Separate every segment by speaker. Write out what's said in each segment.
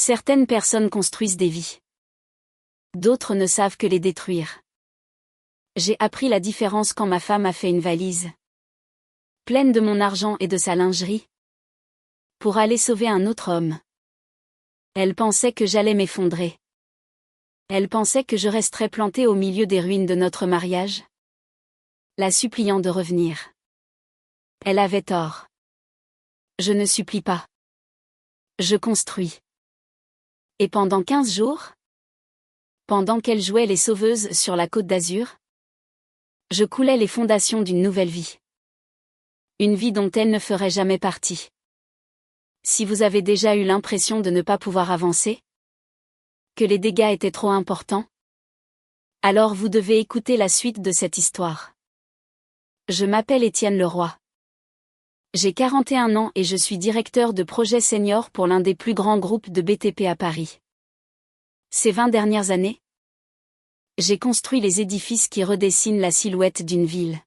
Speaker 1: Certaines personnes construisent des vies. D'autres ne savent que les détruire. J'ai appris la différence quand ma femme a fait une valise pleine de mon argent et de sa lingerie pour aller sauver un autre homme. Elle pensait que j'allais m'effondrer. Elle pensait que je resterais plantée au milieu des ruines de notre mariage, la suppliant de revenir. Elle avait tort. Je ne supplie pas. Je construis. Et pendant 15 jours, pendant qu'elle jouait les sauveuses sur la Côte d'Azur, je coulais les fondations d'une nouvelle vie. Une vie dont elle ne ferait jamais partie. Si vous avez déjà eu l'impression de ne pas pouvoir avancer, que les dégâts étaient trop importants, alors vous devez écouter la suite de cette histoire. Je m'appelle Étienne Leroy. J'ai 41 ans et je suis directeur de projet senior pour l'un des plus grands groupes de BTP à Paris. Ces 20 dernières années, j'ai construit les édifices qui redessinent la silhouette d'une ville.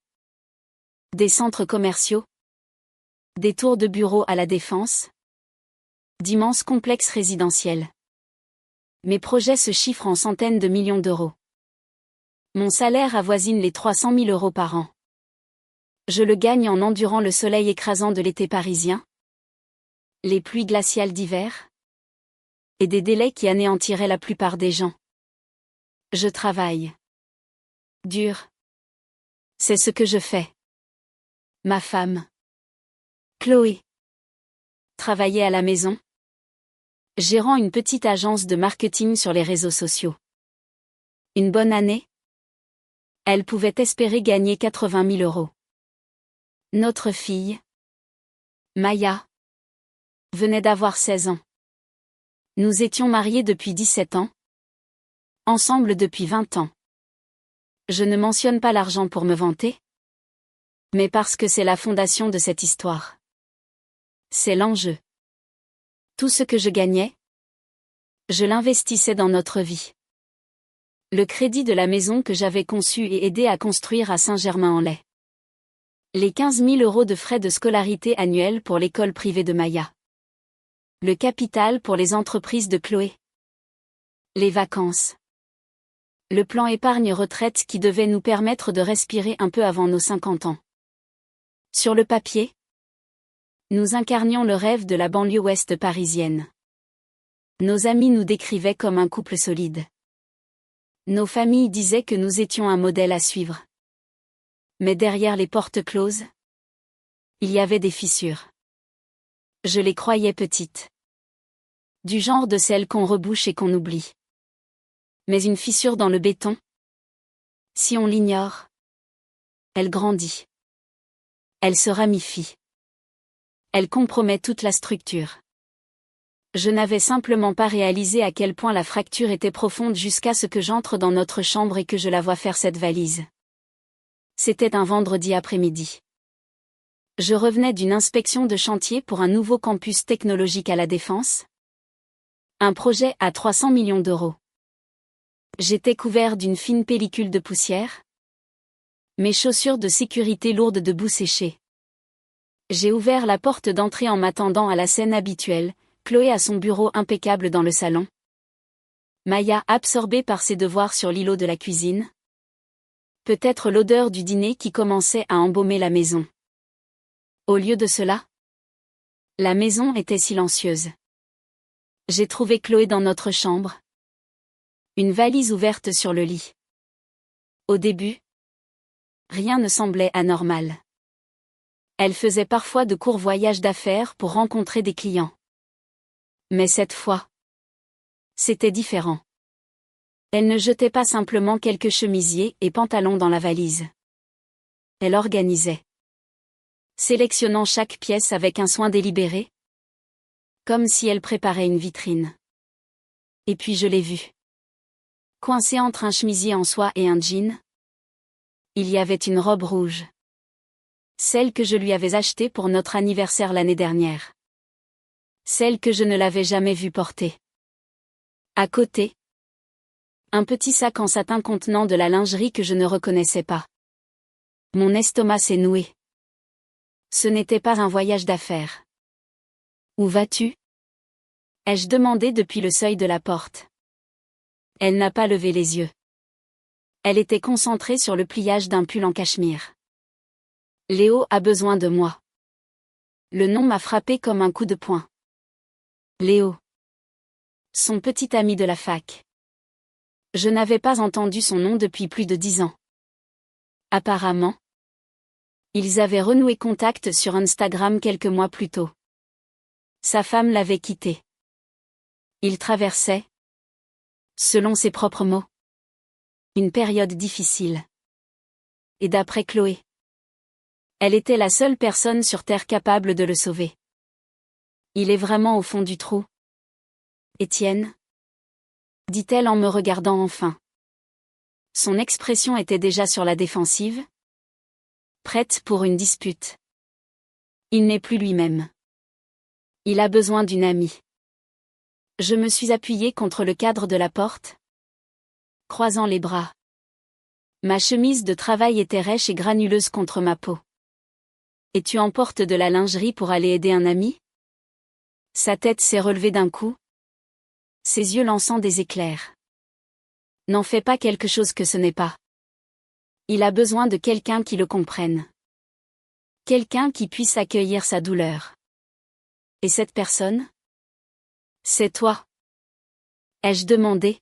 Speaker 1: Des centres commerciaux, des tours de bureaux à la Défense, d'immenses complexes résidentiels. Mes projets se chiffrent en centaines de millions d'euros. Mon salaire avoisine les 300 000 euros par an. Je le gagne en endurant le soleil écrasant de l'été parisien, les pluies glaciales d'hiver, et des délais qui anéantiraient la plupart des gens. Je travaille dur. C'est ce que je fais. Ma femme, Chloé, travaillait à la maison, gérant une petite agence de marketing sur les réseaux sociaux. Une bonne année, elle pouvait espérer gagner 80 000 euros. Notre fille, Maya, venait d'avoir 16 ans. Nous étions mariés depuis 17 ans, ensemble depuis 20 ans. Je ne mentionne pas l'argent pour me vanter, mais parce que c'est la fondation de cette histoire. C'est l'enjeu. Tout ce que je gagnais, je l'investissais dans notre vie. Le crédit de la maison que j'avais conçue et aidé à construire à Saint-Germain-en-Laye. Les 15 000 euros de frais de scolarité annuels pour l'école privée de Maya. Le capital pour les entreprises de Chloé. Les vacances. Le plan épargne-retraite qui devait nous permettre de respirer un peu avant nos 50 ans. Sur le papier, nous incarnions le rêve de la banlieue ouest parisienne. Nos amis nous décrivaient comme un couple solide. Nos familles disaient que nous étions un modèle à suivre. Mais derrière les portes closes, il y avait des fissures. Je les croyais petites. Du genre de celles qu'on rebouche et qu'on oublie. Mais une fissure dans le béton, si on l'ignore, elle grandit. Elle se ramifie. Elle compromet toute la structure. Je n'avais simplement pas réalisé à quel point la fracture était profonde jusqu'à ce que j'entre dans notre chambre et que je la voie faire cette valise. C'était un vendredi après-midi. Je revenais d'une inspection de chantier pour un nouveau campus technologique à la Défense. Un projet à 300 millions d'euros. J'étais couvert d'une fine pellicule de poussière. Mes chaussures de sécurité lourdes de boue séchée. J'ai ouvert la porte d'entrée en m'attendant à la scène habituelle, Chloé à son bureau impeccable dans le salon. Maya absorbée par ses devoirs sur l'îlot de la cuisine. Peut-être l'odeur du dîner qui commençait à embaumer la maison. Au lieu de cela, la maison était silencieuse. J'ai trouvé Chloé dans notre chambre. Une valise ouverte sur le lit. Au début, rien ne semblait anormal. Elle faisait parfois de courts voyages d'affaires pour rencontrer des clients. Mais cette fois, c'était différent. Elle ne jetait pas simplement quelques chemisiers et pantalons dans la valise. Elle organisait. Sélectionnant chaque pièce avec un soin délibéré. Comme si elle préparait une vitrine. Et puis je l'ai vue. Coincée entre un chemisier en soie et un jean. Il y avait une robe rouge. Celle que je lui avais achetée pour notre anniversaire l'année dernière. Celle que je ne l'avais jamais vue porter. À côté, un petit sac en satin contenant de la lingerie que je ne reconnaissais pas. Mon estomac s'est noué. Ce n'était pas un voyage d'affaires. Où vas-tu ? Ai-je demandé depuis le seuil de la porte. Elle n'a pas levé les yeux. Elle était concentrée sur le pliage d'un pull en cachemire. Léo a besoin de moi. Le nom m'a frappé comme un coup de poing. Léo. Son petit ami de la fac. Je n'avais pas entendu son nom depuis plus de 10 ans. Apparemment, ils avaient renoué contact sur Instagram quelques mois plus tôt. Sa femme l'avait quitté. Il traversait, selon ses propres mots, une période difficile. Et d'après Chloé, elle était la seule personne sur Terre capable de le sauver. Il est vraiment au fond du trou. Étienne, dit-elle en me regardant enfin. Son expression était déjà sur la défensive, prête pour une dispute. Il n'est plus lui-même. Il a besoin d'une amie. Je me suis appuyée contre le cadre de la porte, croisant les bras. Ma chemise de travail était rêche et granuleuse contre ma peau. Et tu emportes de la lingerie pour aller aider un ami? Sa tête s'est relevée d'un coup, ses yeux lançant des éclairs. N'en fais pas quelque chose que ce n'est pas. Il a besoin de quelqu'un qui le comprenne. Quelqu'un qui puisse accueillir sa douleur. Et cette personne? C'est toi. Ai-je demandé?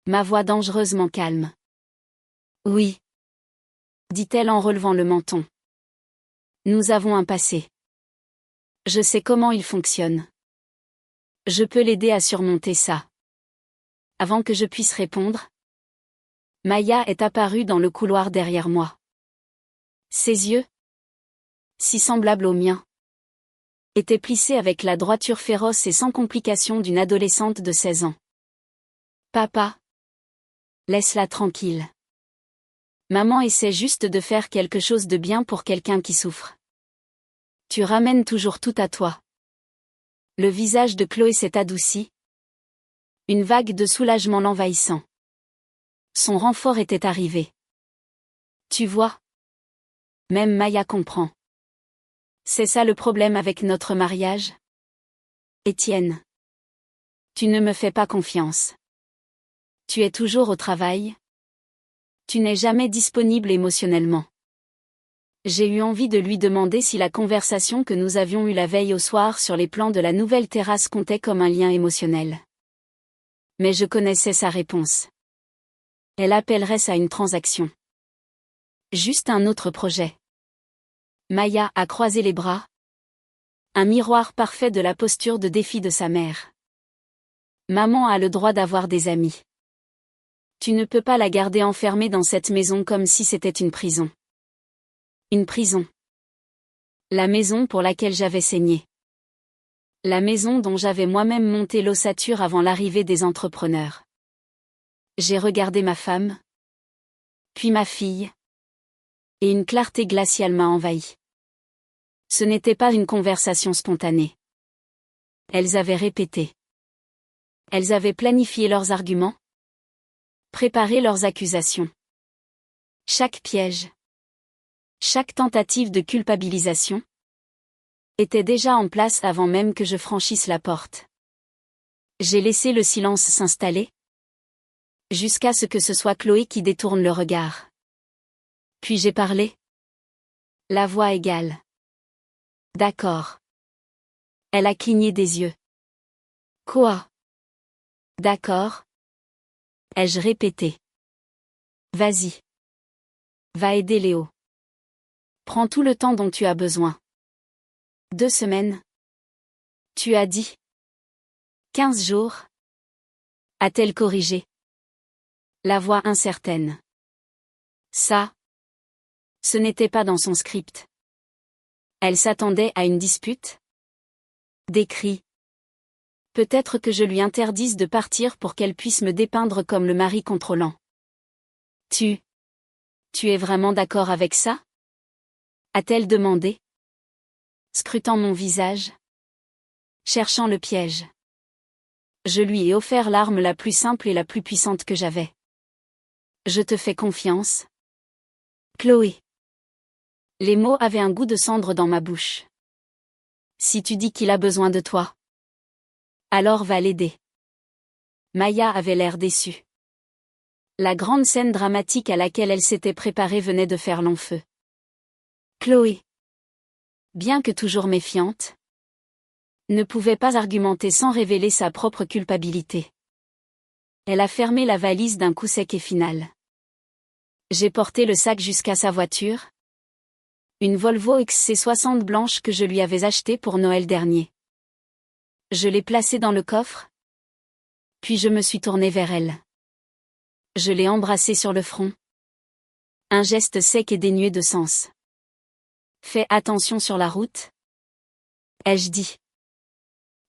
Speaker 1: Ma voix dangereusement calme. Oui. Dit-elle en relevant le menton. Nous avons un passé. Je sais comment il fonctionne. Je peux l'aider à surmonter ça. Avant que je puisse répondre, Maya est apparue dans le couloir derrière moi. Ses yeux, si semblables aux miens, étaient plissés avec la droiture féroce et sans complication d'une adolescente de 16 ans. Papa, laisse-la tranquille. Maman essaie juste de faire quelque chose de bien pour quelqu'un qui souffre. Tu ramènes toujours tout à toi. Le visage de Chloé s'est adouci. Une vague de soulagement l'envahissant. Son renfort était arrivé. Tu vois? Même Maya comprend. C'est ça le problème avec notre mariage? Étienne. Tu ne me fais pas confiance. Tu es toujours au travail. Tu n'es jamais disponible émotionnellement. J'ai eu envie de lui demander si la conversation que nous avions eue la veille au soir sur les plans de la nouvelle terrasse comptait comme un lien émotionnel. Mais je connaissais sa réponse. Elle appellerait ça une transaction. Juste un autre projet. Maya a croisé les bras. Un miroir parfait de la posture de défi de sa mère. Maman a le droit d'avoir des amis. Tu ne peux pas la garder enfermée dans cette maison comme si c'était une prison. Une prison. La maison pour laquelle j'avais saigné. La maison dont j'avais moi-même monté l'ossature avant l'arrivée des entrepreneurs. J'ai regardé ma femme. Puis ma fille. Et une clarté glaciale m'a envahi. Ce n'était pas une conversation spontanée. Elles avaient répété. Elles avaient planifié leurs arguments. Préparé leurs accusations. Chaque piège. Chaque tentative de culpabilisation était déjà en place avant même que je franchisse la porte. J'ai laissé le silence s'installer, jusqu'à ce que ce soit Chloé qui détourne le regard. Puis j'ai parlé. La voix égale. D'accord. Elle a cligné des yeux. Quoi? D'accord. Ai-je répété. Vas-y. Va aider Léo. Prends tout le temps dont tu as besoin. 2 semaines. Tu as dit. 15 jours. A-t-elle corrigé? La voix incertaine. Ça. Ce n'était pas dans son script. Elle s'attendait à une dispute? Des cris. Peut-être que je lui interdise de partir pour qu'elle puisse me dépeindre comme le mari contrôlant. Tu es vraiment d'accord avec ça? A-t-elle demandé? Scrutant mon visage. Cherchant le piège. Je lui ai offert l'arme la plus simple et la plus puissante que j'avais. Je te fais confiance. Chloé. Les mots avaient un goût de cendre dans ma bouche. Si tu dis qu'il a besoin de toi. Alors va l'aider. Maya avait l'air déçue. La grande scène dramatique à laquelle elle s'était préparée venait de faire long feu. Chloé, bien que toujours méfiante, ne pouvait pas argumenter sans révéler sa propre culpabilité. Elle a fermé la valise d'un coup sec et final. J'ai porté le sac jusqu'à sa voiture. Une Volvo XC60 blanche que je lui avais achetée pour Noël dernier. Je l'ai placée dans le coffre. Puis je me suis tournée vers elle. Je l'ai embrassée sur le front. Un geste sec et dénué de sens. Fais attention sur la route, ai-je dit.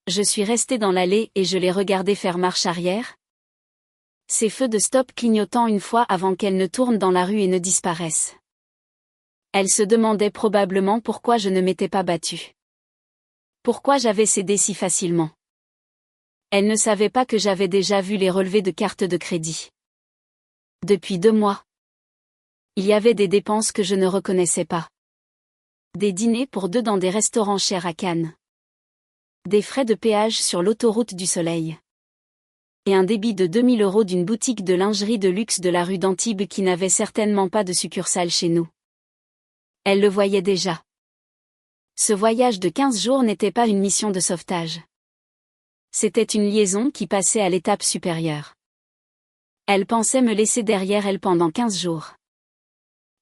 Speaker 1: Je suis restée dans l'allée et je l'ai regardée faire marche arrière. Ses feux de stop clignotant une fois avant qu'elle ne tourne dans la rue et ne disparaisse. Elle se demandait probablement pourquoi je ne m'étais pas battue. Pourquoi j'avais cédé si facilement. Elle ne savait pas que j'avais déjà vu les relevés de carte de crédit. Depuis 2 mois. Il y avait des dépenses que je ne reconnaissais pas. Des dîners pour 2 dans des restaurants chers à Cannes. Des frais de péage sur l'autoroute du Soleil. Et un débit de 2000 € d'une boutique de lingerie de luxe de la rue d'Antibes qui n'avait certainement pas de succursale chez nous. Elle le voyait déjà. Ce voyage de 15 jours n'était pas une mission de sauvetage. C'était une liaison qui passait à l'étape supérieure. Elle pensait me laisser derrière elle pendant 15 jours.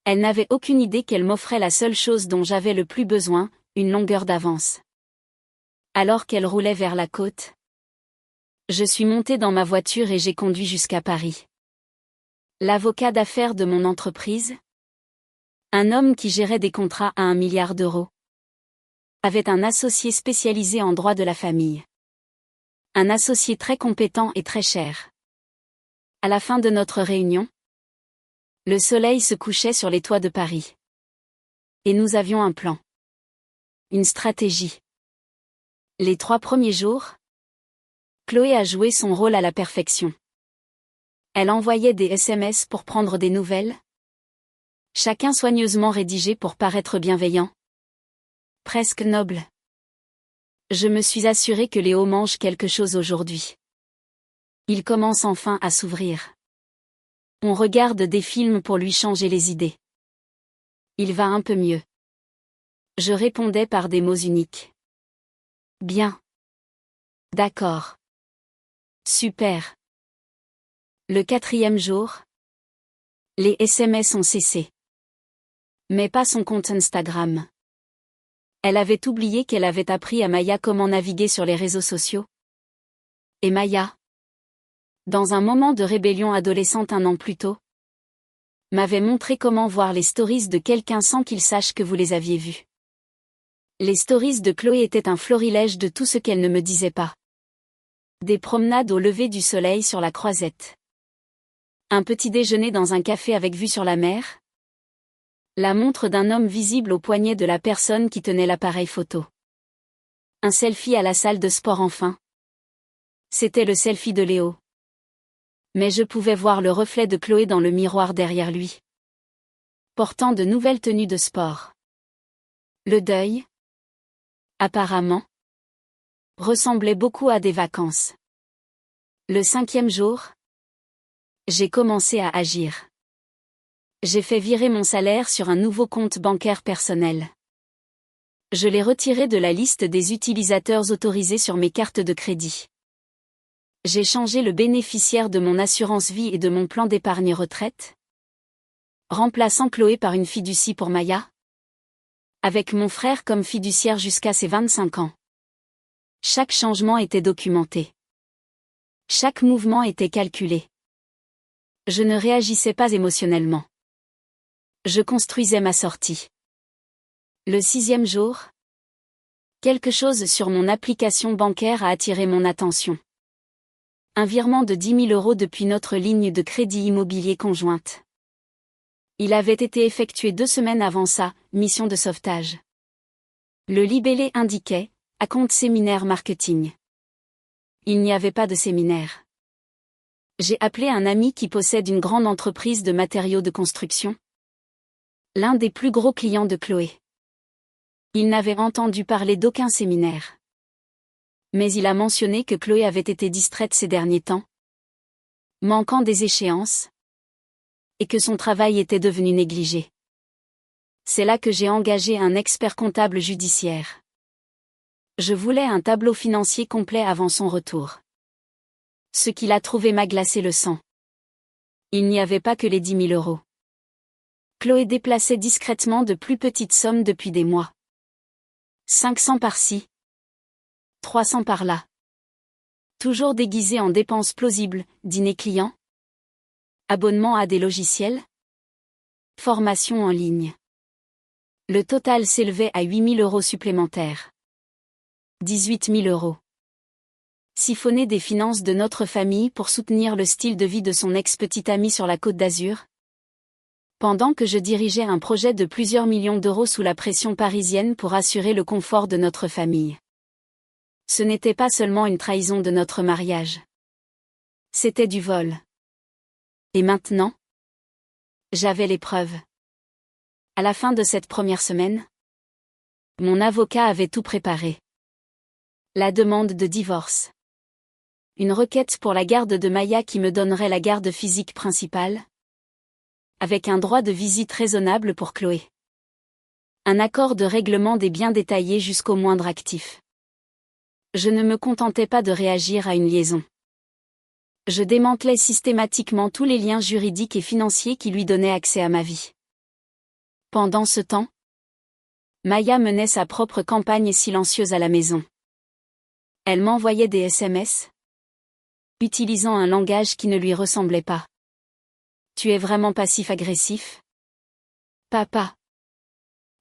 Speaker 1: Elle n'avait aucune idée qu'elle m'offrait la seule chose dont j'avais le plus besoin, une longueur d'avance. Alors qu'elle roulait vers la côte, je suis montée dans ma voiture et j'ai conduit jusqu'à Paris. L'avocat d'affaires de mon entreprise, un homme qui gérait des contrats à 1 milliard d'euros, avait un associé spécialisé en droit de la famille. Un associé très compétent et très cher. À la fin de notre réunion, le soleil se couchait sur les toits de Paris. Et nous avions un plan. Une stratégie. Les 3 premiers jours, Chloé a joué son rôle à la perfection. Elle envoyait des SMS pour prendre des nouvelles. Chacun soigneusement rédigé pour paraître bienveillant. Presque noble. Je me suis assurée que Léo mange quelque chose aujourd'hui. Il commence enfin à s'ouvrir. On regarde des films pour lui changer les idées. Il va un peu mieux. Je répondais par des mots uniques. Bien. D'accord. Super. Le 4e jour, les SMS ont cessé. Mais pas son compte Instagram. Elle avait oublié qu'elle avait appris à Maya comment naviguer sur les réseaux sociaux. Et Maya, dans un moment de rébellion adolescente 1 an plus tôt, m'avait montré comment voir les stories de quelqu'un sans qu'il sache que vous les aviez vues. Les stories de Chloé étaient un florilège de tout ce qu'elle ne me disait pas. Des promenades au lever du soleil sur la Croisette. Un petit déjeuner dans un café avec vue sur la mer. La montre d'un homme visible au poignet de la personne qui tenait l'appareil photo. Un selfie à la salle de sport enfin. C'était le selfie de Léo. Mais je pouvais voir le reflet de Chloé dans le miroir derrière lui. Portant de nouvelles tenues de sport. Le deuil, apparemment, ressemblait beaucoup à des vacances. Le 5e jour, j'ai commencé à agir. J'ai fait virer mon salaire sur un nouveau compte bancaire personnel. Je l'ai retiré de la liste des utilisateurs autorisés sur mes cartes de crédit. J'ai changé le bénéficiaire de mon assurance vie et de mon plan d'épargne retraite. Remplaçant Chloé par une fiducie pour Maya. Avec mon frère comme fiduciaire jusqu'à ses 25 ans. Chaque changement était documenté. Chaque mouvement était calculé. Je ne réagissais pas émotionnellement. Je construisais ma sortie. Le 6e jour, quelque chose sur mon application bancaire a attiré mon attention. Un virement de 10 000 € depuis notre ligne de crédit immobilier conjointe. Il avait été effectué 2 semaines avant ça, mission de sauvetage. Le libellé indiquait, à compte séminaire marketing. Il n'y avait pas de séminaire. J'ai appelé un ami qui possède une grande entreprise de matériaux de construction. L'un des plus gros clients de Chloé. Il n'avait entendu parler d'aucun séminaire. Mais il a mentionné que Chloé avait été distraite ces derniers temps, manquant des échéances, et que son travail était devenu négligé. C'est là que j'ai engagé un expert comptable judiciaire. Je voulais un tableau financier complet avant son retour. Ce qu'il a trouvé m'a glacé le sang. Il n'y avait pas que les 10 000 euros. Chloé déplaçait discrètement de plus petites sommes depuis des mois. 500 par-ci, 300 par-là. Toujours déguisées en dépenses plausibles, dîner client, abonnement à des logiciels, formation en ligne. Le total s'élevait à 8 000 euros supplémentaires. 18 000 euros. Siphonner des finances de notre famille pour soutenir le style de vie de son ex-petite amie sur la Côte d'Azur. Pendant que je dirigeais un projet de plusieurs millions d'euros sous la pression parisienne pour assurer le confort de notre famille. Ce n'était pas seulement une trahison de notre mariage. C'était du vol. Et maintenant? J'avais les preuves. À la fin de cette première semaine, mon avocat avait tout préparé. La demande de divorce. Une requête pour la garde de Maya qui me donnerait la garde physique principale. Avec un droit de visite raisonnable pour Chloé. Un accord de règlement des biens détaillé jusqu'au moindre actif. Je ne me contentais pas de réagir à une liaison. Je démantelais systématiquement tous les liens juridiques et financiers qui lui donnaient accès à ma vie. Pendant ce temps, Maya menait sa propre campagne silencieuse à la maison. Elle m'envoyait des SMS, utilisant un langage qui ne lui ressemblait pas. Tu es vraiment passif-agressif? Papa.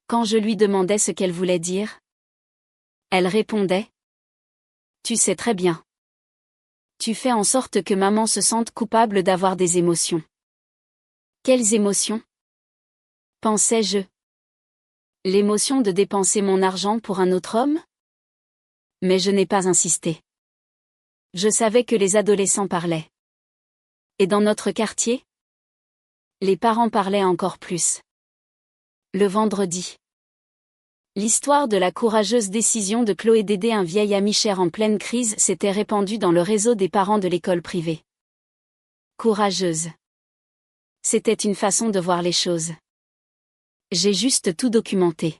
Speaker 1: Quand je lui demandais ce qu'elle voulait dire, elle répondait. Tu sais très bien. Tu fais en sorte que maman se sente coupable d'avoir des émotions. Quelles émotions? Pensais-je. L'émotion de dépenser mon argent pour un autre homme? Mais je n'ai pas insisté. Je savais que les adolescents parlaient. Et dans notre quartier? Les parents parlaient encore plus. Le vendredi. L'histoire de la courageuse décision de Chloé d'aider un vieil ami cher en pleine crise s'était répandue dans le réseau des parents de l'école privée. Courageuse. C'était une façon de voir les choses. J'ai juste tout documenté.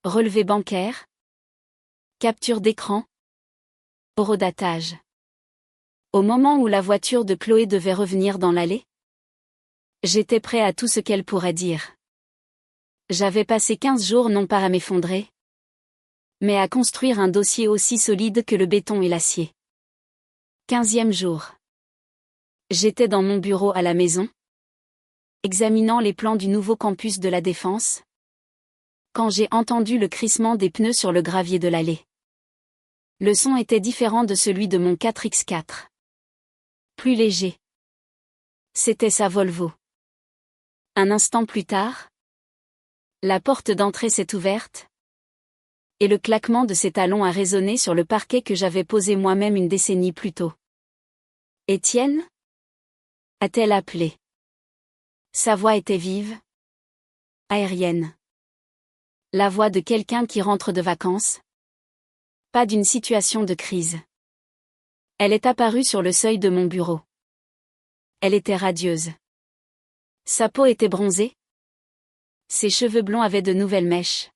Speaker 1: Relevé bancaire. Capture d'écran. Horodatage. Au moment où la voiture de Chloé devait revenir dans l'allée, j'étais prêt à tout ce qu'elle pourrait dire. J'avais passé 15 jours non pas à m'effondrer, mais à construire un dossier aussi solide que le béton et l'acier. 15e jour. J'étais dans mon bureau à la maison, examinant les plans du nouveau campus de la Défense, quand j'ai entendu le crissement des pneus sur le gravier de l'allée. Le son était différent de celui de mon 4x4. Plus léger. C'était sa Volvo. Un instant plus tard, la porte d'entrée s'est ouverte, et le claquement de ses talons a résonné sur le parquet que j'avais posé moi-même une décennie plus tôt. Étienne? A-t-elle appelé? Sa voix était vive, aérienne. La voix de quelqu'un qui rentre de vacances. Pas d'une situation de crise. Elle est apparue sur le seuil de mon bureau. Elle était radieuse. Sa peau était bronzée. Ses cheveux blonds avaient de nouvelles mèches.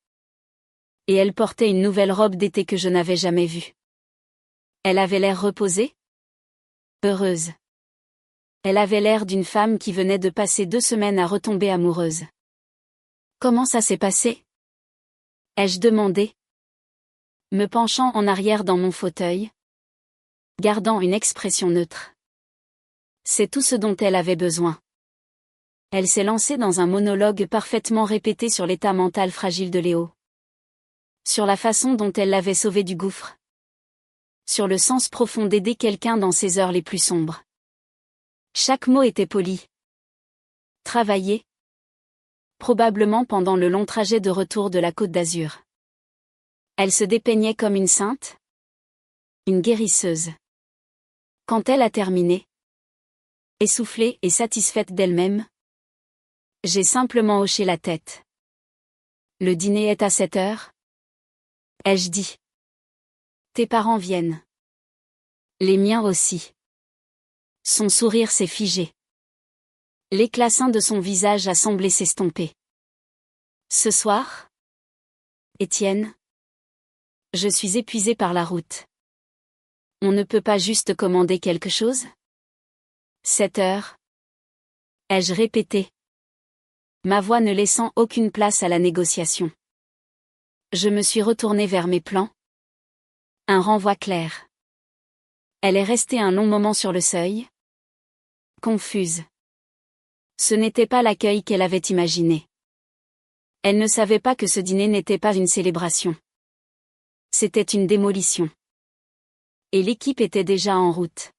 Speaker 1: Et elle portait une nouvelle robe d'été que je n'avais jamais vue. Elle avait l'air reposée. Heureuse. Elle avait l'air d'une femme qui venait de passer 2 semaines à retomber amoureuse. Comment ça s'est passé? Ai-je demandé, me penchant en arrière dans mon fauteuil, gardant une expression neutre. C'est tout ce dont elle avait besoin. Elle s'est lancée dans un monologue parfaitement répété sur l'état mental fragile de Léo. Sur la façon dont elle l'avait sauvé du gouffre. Sur le sens profond d'aider quelqu'un dans ses heures les plus sombres. Chaque mot était poli. Travailler. Probablement pendant le long trajet de retour de la Côte d'Azur. Elle se dépeignait comme une sainte. Une guérisseuse. Quand elle a terminé, essoufflée et satisfaite d'elle-même, j'ai simplement hoché la tête. Le dîner est à 7 heures? Ai-je dit. Tes parents viennent. Les miens aussi. Son sourire s'est figé. L'éclat sain de son visage a semblé s'estomper. Ce soir? Étienne? Je suis épuisée par la route. On ne peut pas juste commander quelque chose? 7 heures? Ai-je répété, ma voix ne laissant aucune place à la négociation. Je me suis retournée vers mes plans. Un renvoi clair. Elle est restée un long moment sur le seuil. Confuse. Ce n'était pas l'accueil qu'elle avait imaginé. Elle ne savait pas que ce dîner n'était pas une célébration. C'était une démolition. Et l'équipe était déjà en route.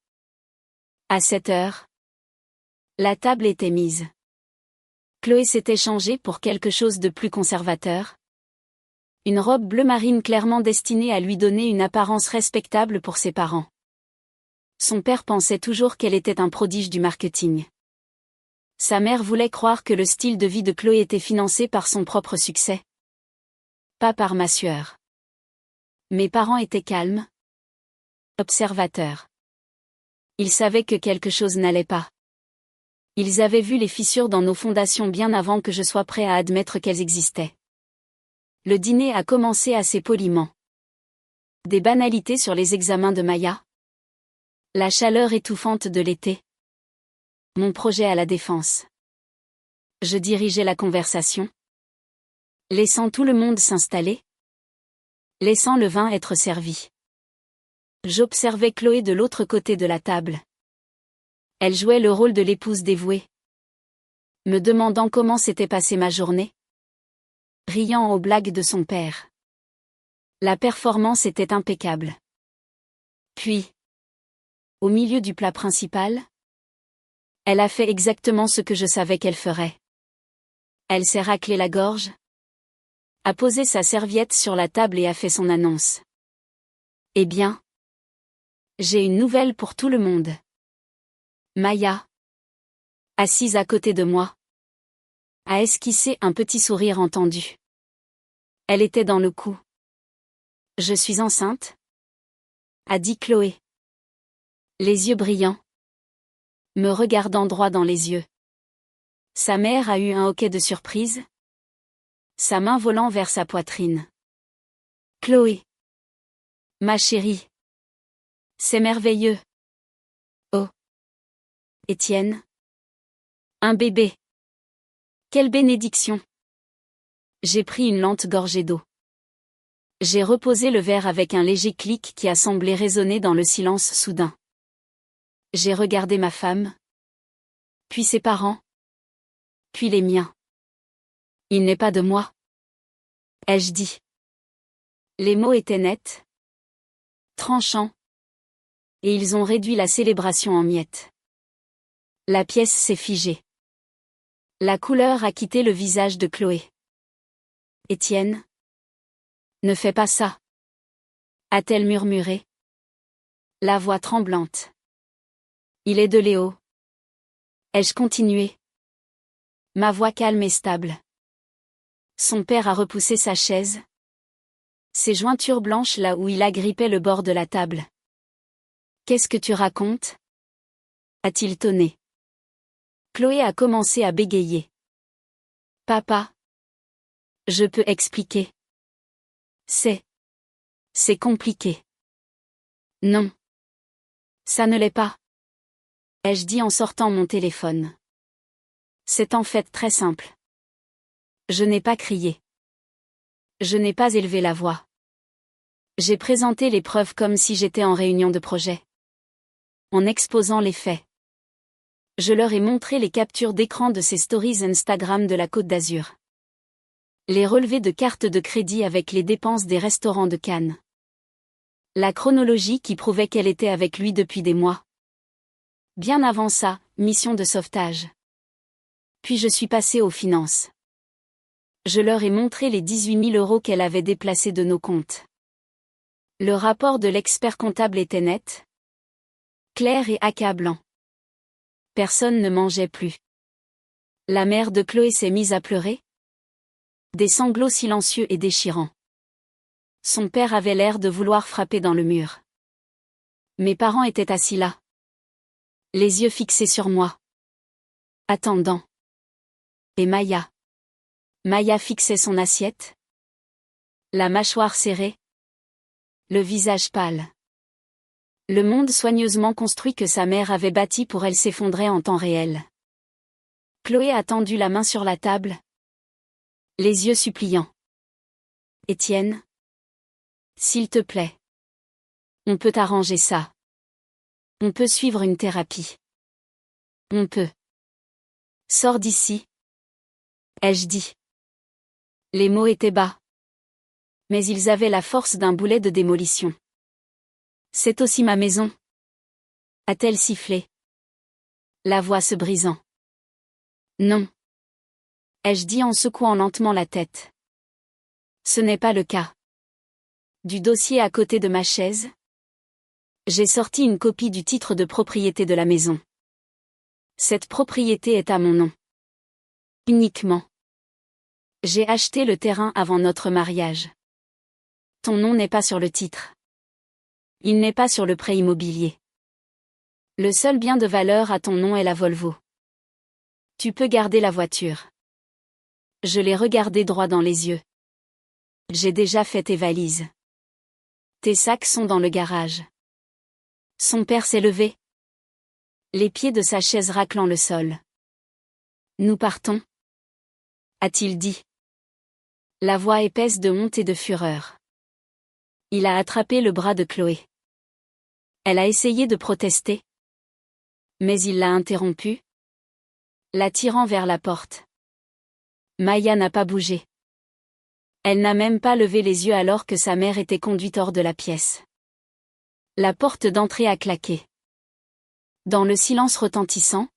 Speaker 1: À 7 heures, la table était mise. Chloé s'était changée pour quelque chose de plus conservateur. Une robe bleu marine clairement destinée à lui donner une apparence respectable pour ses parents. Son père pensait toujours qu'elle était un prodige du marketing. Sa mère voulait croire que le style de vie de Chloé était financé par son propre succès. Pas par ma sueur. Mes parents étaient calmes. Observateurs. Ils savaient que quelque chose n'allait pas. Ils avaient vu les fissures dans nos fondations bien avant que je sois prêt à admettre qu'elles existaient. Le dîner a commencé assez poliment. Des banalités sur les examens de Maya. La chaleur étouffante de l'été. Mon projet à la défense. Je dirigeais la conversation. Laissant tout le monde s'installer. Laissant le vin être servi. J'observais Chloé de l'autre côté de la table. Elle jouait le rôle de l'épouse dévouée. Me demandant comment s'était passée ma journée. Riant aux blagues de son père. La performance était impeccable. Puis, au milieu du plat principal, elle a fait exactement ce que je savais qu'elle ferait. Elle s'est raclé la gorge, a posé sa serviette sur la table et a fait son annonce. Eh bien, j'ai une nouvelle pour tout le monde. Maya, assise à côté de moi, a esquissé un petit sourire entendu. Elle était dans le coup. Je suis enceinte? A dit Chloé. Les yeux brillants. Me regardant droit dans les yeux. Sa mère a eu un hoquet de surprise. Sa main volant vers sa poitrine. Chloé. Ma chérie. C'est merveilleux. Oh. Étienne. Un bébé. Quelle bénédiction. J'ai pris une lente gorgée d'eau. J'ai reposé le verre avec un léger clic qui a semblé résonner dans le silence soudain. J'ai regardé ma femme. Puis ses parents. Puis les miens. Il n'est pas de moi. Ai-je dit. Les mots étaient nets. Tranchants. Et ils ont réduit la célébration en miettes. La pièce s'est figée. La couleur a quitté le visage de Chloé. Étienne. Ne fais pas ça. A-t-elle murmuré. La voix tremblante. Il est de Léo. Ai-je continué. Ma voix calme et stable. Son père a repoussé sa chaise. Ses jointures blanches là où il agrippait le bord de la table. Qu'est-ce que tu racontes? A-t-il tonné. Chloé a commencé à bégayer. Papa. Je peux expliquer. C'est compliqué. Non. Ça ne l'est pas. Ai-je dit en sortant mon téléphone. C'est en fait très simple. Je n'ai pas crié. Je n'ai pas élevé la voix. J'ai présenté les preuves comme si j'étais en réunion de projet. En exposant les faits. Je leur ai montré les captures d'écran de ces stories Instagram de la Côte d'Azur. Les relevés de cartes de crédit avec les dépenses des restaurants de Cannes. La chronologie qui prouvait qu'elle était avec lui depuis des mois. Bien avant ça, mission de sauvetage. Puis je suis passée aux finances. Je leur ai montré les 18 000 € qu'elle avait déplacés de nos comptes. Le rapport de l'expert comptable était net, clair et accablant. Personne ne mangeait plus. La mère de Chloé s'est mise à pleurer. Des sanglots silencieux et déchirants. Son père avait l'air de vouloir frapper dans le mur. Mes parents étaient assis là, les yeux fixés sur moi, attendant. Et Maya. Maya fixait son assiette, la mâchoire serrée, le visage pâle. Le monde soigneusement construit que sa mère avait bâti pour elle s'effondrait en temps réel. Chloé a tendu la main sur la table, les yeux suppliants. Étienne, s'il te plaît. On peut arranger ça. On peut suivre une thérapie. On peut. Sors d'ici. Ai-je dit. Les mots étaient bas. Mais ils avaient la force d'un boulet de démolition. C'est aussi ma maison. A-t-elle sifflé? La voix se brisant. Non. Ai-je dit en secouant lentement la tête. Ce n'est pas le cas. Du dossier à côté de ma chaise, j'ai sorti une copie du titre de propriété de la maison. Cette propriété est à mon nom. Uniquement. J'ai acheté le terrain avant notre mariage. Ton nom n'est pas sur le titre. Il n'est pas sur le prêt immobilier. Le seul bien de valeur à ton nom est la Volvo. Tu peux garder la voiture. Je l'ai regardé droit dans les yeux. J'ai déjà fait tes valises. Tes sacs sont dans le garage. Son père s'est levé, les pieds de sa chaise raclant le sol. Nous partons, a-t-il dit. La voix épaisse de honte et de fureur. Il a attrapé le bras de Chloé. Elle a essayé de protester, mais il l'a interrompue, l'attirant vers la porte. Maya n'a pas bougé. Elle n'a même pas levé les yeux alors que sa mère était conduite hors de la pièce. La porte d'entrée a claqué. Dans le silence retentissant,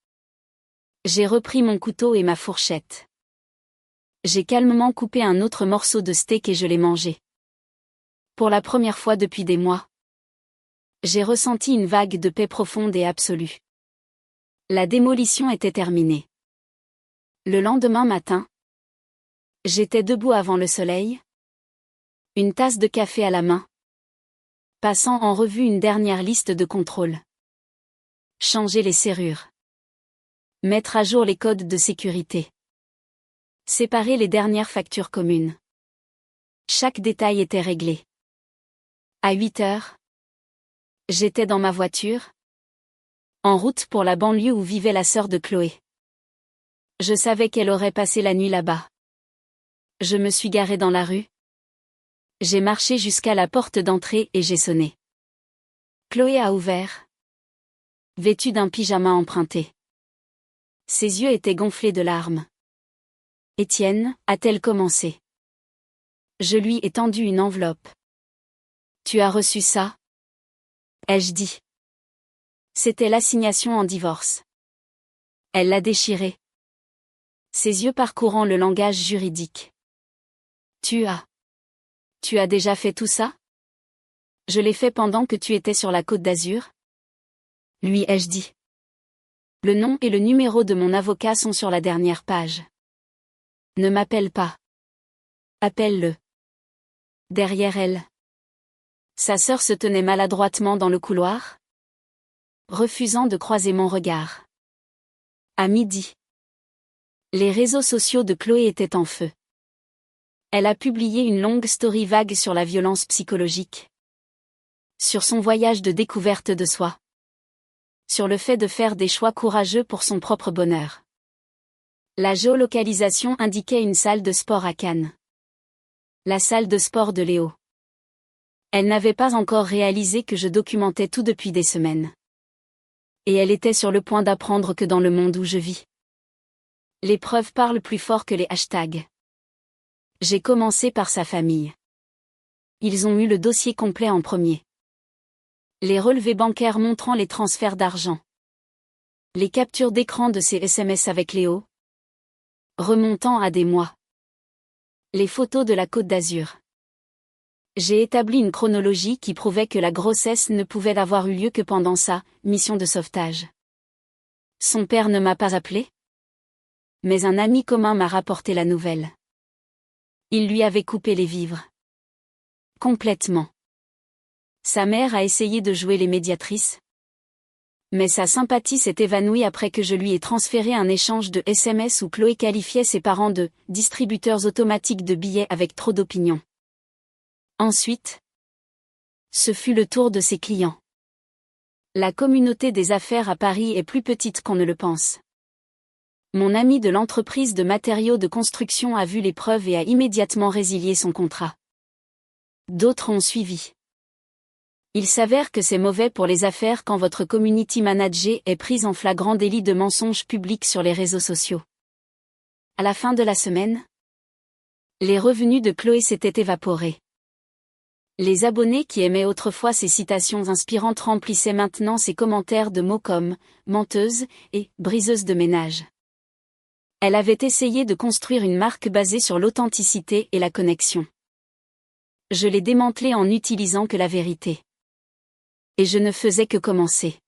Speaker 1: j'ai repris mon couteau et ma fourchette. J'ai calmement coupé un autre morceau de steak et je l'ai mangé. Pour la première fois depuis des mois, j'ai ressenti une vague de paix profonde et absolue. La démolition était terminée. Le lendemain matin, j'étais debout avant le soleil, une tasse de café à la main, passant en revue une dernière liste de contrôles. Changer les serrures. Mettre à jour les codes de sécurité. Séparer les dernières factures communes. Chaque détail était réglé. À 8 heures, j'étais dans ma voiture, en route pour la banlieue où vivait la sœur de Chloé. Je savais qu'elle aurait passé la nuit là-bas. Je me suis garé dans la rue. J'ai marché jusqu'à la porte d'entrée et j'ai sonné. Chloé a ouvert, vêtue d'un pyjama emprunté. Ses yeux étaient gonflés de larmes. Étienne, a-t-elle commencé? Je lui ai tendu une enveloppe. Tu as reçu ça? Ai-je dit. C'était l'assignation en divorce. Elle l'a déchiré. Ses yeux parcourant le langage juridique. Tu as déjà fait tout ça? Je l'ai fait pendant que tu étais sur la Côte d'Azur? Lui ai-je dit. Le nom et le numéro de mon avocat sont sur la dernière page. Ne m'appelle pas. Appelle-le. Derrière elle. Sa sœur se tenait maladroitement dans le couloir, refusant de croiser mon regard. À midi. Les réseaux sociaux de Chloé étaient en feu. Elle a publié une longue story vague sur la violence psychologique. Sur son voyage de découverte de soi. Sur le fait de faire des choix courageux pour son propre bonheur. La géolocalisation indiquait une salle de sport à Cannes. La salle de sport de Léo. Elle n'avait pas encore réalisé que je documentais tout depuis des semaines. Et elle était sur le point d'apprendre que dans le monde où je vis, les preuves parlent plus fort que les hashtags. J'ai commencé par sa famille. Ils ont eu le dossier complet en premier. Les relevés bancaires montrant les transferts d'argent. Les captures d'écran de ses SMS avec Léo, remontant à des mois. Les photos de la Côte d'Azur. J'ai établi une chronologie qui prouvait que la grossesse ne pouvait avoir eu lieu que pendant sa mission de sauvetage. Son père ne m'a pas appelé, mais un ami commun m'a rapporté la nouvelle. Il lui avait coupé les vivres. Complètement. Sa mère a essayé de jouer les médiatrices. Mais sa sympathie s'est évanouie après que je lui ai transféré un échange de SMS où Chloé qualifiait ses parents de « distributeurs automatiques de billets avec trop d'opinion ». Ensuite, ce fut le tour de ses clients. La communauté des affaires à Paris est plus petite qu'on ne le pense. Mon ami de l'entreprise de matériaux de construction a vu les preuves et a immédiatement résilié son contrat. D'autres ont suivi. Il s'avère que c'est mauvais pour les affaires quand votre community manager est prise en flagrant délit de mensonge public sur les réseaux sociaux. À la fin de la semaine, les revenus de Chloé s'étaient évaporés. Les abonnés qui aimaient autrefois ses citations inspirantes remplissaient maintenant ses commentaires de mots comme « menteuse » et « briseuse de ménage ». Elle avait essayé de construire une marque basée sur l'authenticité et la connexion. Je l'ai démantelée en n'utilisant que la vérité. Et je ne faisais que commencer.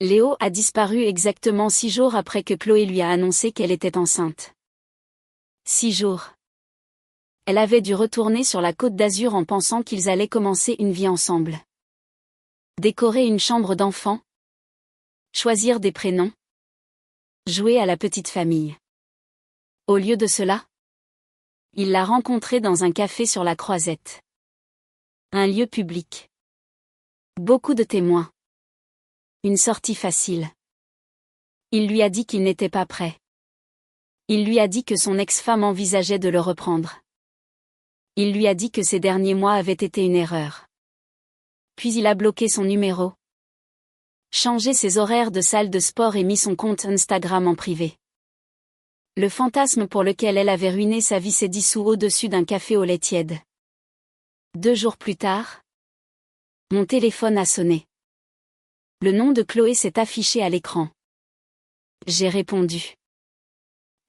Speaker 1: Léo a disparu exactement 6 jours après que Chloé lui a annoncé qu'elle était enceinte. 6 jours. Elle avait dû retourner sur la Côte d'Azur en pensant qu'ils allaient commencer une vie ensemble. Décorer une chambre d'enfant. Choisir des prénoms. Jouer à la petite famille. Au lieu de cela, il l'a rencontrée dans un café sur la Croisette. Un lieu public. Beaucoup de témoins. Une sortie facile. Il lui a dit qu'il n'était pas prêt. Il lui a dit que son ex-femme envisageait de le reprendre. Il lui a dit que ces derniers mois avaient été une erreur. Puis il a bloqué son numéro, changé ses horaires de salle de sport et mis son compte Instagram en privé. Le fantasme pour lequel elle avait ruiné sa vie s'est dissous au-dessus d'un café au lait tiède. 2 jours plus tard, mon téléphone a sonné. Le nom de Chloé s'est affiché à l'écran. J'ai répondu.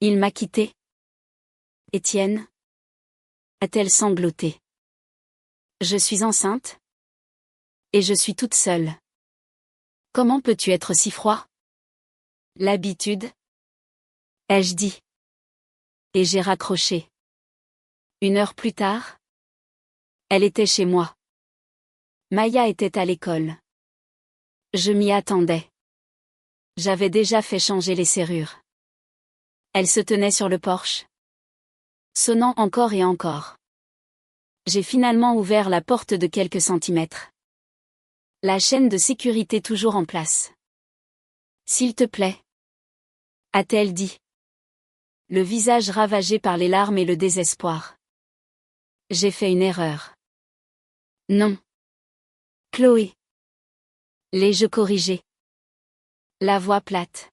Speaker 1: Il m'a quitté. Étienne? A-t-elle sangloté. Je suis enceinte? Et je suis toute seule. Comment peux-tu être si froid? L'habitude? Ai-je dit. Et j'ai raccroché. 1 heure plus tard, elle était chez moi. Maya était à l'école. Je m'y attendais. J'avais déjà fait changer les serrures. Elle se tenait sur le porche, sonnant encore et encore. J'ai finalement ouvert la porte de quelques centimètres. La chaîne de sécurité toujours en place. S'il te plaît. A-t-elle dit. Le visage ravagé par les larmes et le désespoir. J'ai fait une erreur. Non. Chloé. L'ai-je corrigé? La voix plate.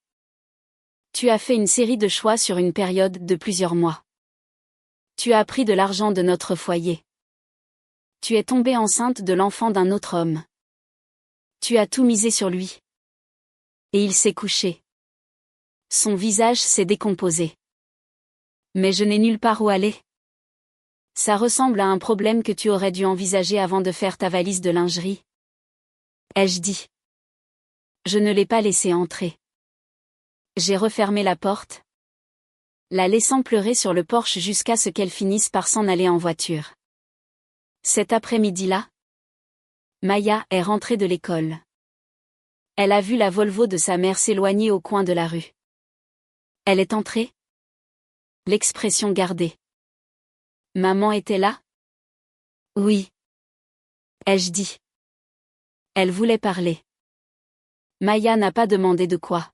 Speaker 1: Tu as fait une série de choix sur une période de plusieurs mois. Tu as pris de l'argent de notre foyer. Tu es tombée enceinte de l'enfant d'un autre homme. Tu as tout misé sur lui. Et il s'est couché. Son visage s'est décomposé. Mais je n'ai nulle part où aller. Ça ressemble à un problème que tu aurais dû envisager avant de faire ta valise de lingerie. Ai-je dit. Je ne l'ai pas laissé entrer. J'ai refermé la porte, la laissant pleurer sur le porche jusqu'à ce qu'elle finisse par s'en aller en voiture. Cet après-midi-là, Maya est rentrée de l'école. Elle a vu la Volvo de sa mère s'éloigner au coin de la rue. Elle est entrée? L'expression gardée. Maman était là? Oui. Ai-je dit. Elle voulait parler. Maya n'a pas demandé de quoi.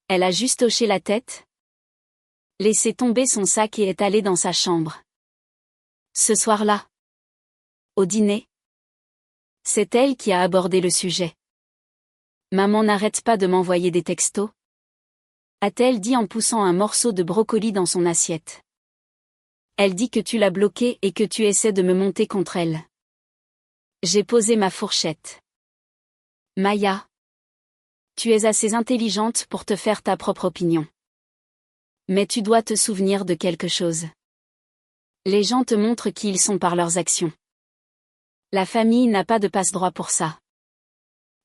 Speaker 1: Elle a juste hoché la tête, laissé tomber son sac et est allée dans sa chambre. Ce soir-là, au dîner, c'est elle qui a abordé le sujet. Maman n'arrête pas de m'envoyer des textos, a-t-elle dit en poussant un morceau de brocoli dans son assiette. Elle dit que tu l'as bloquée et que tu essaies de me monter contre elle. J'ai posé ma fourchette. Maya, tu es assez intelligente pour te faire ta propre opinion. Mais tu dois te souvenir de quelque chose. Les gens te montrent qui ils sont par leurs actions. La famille n'a pas de passe-droit pour ça.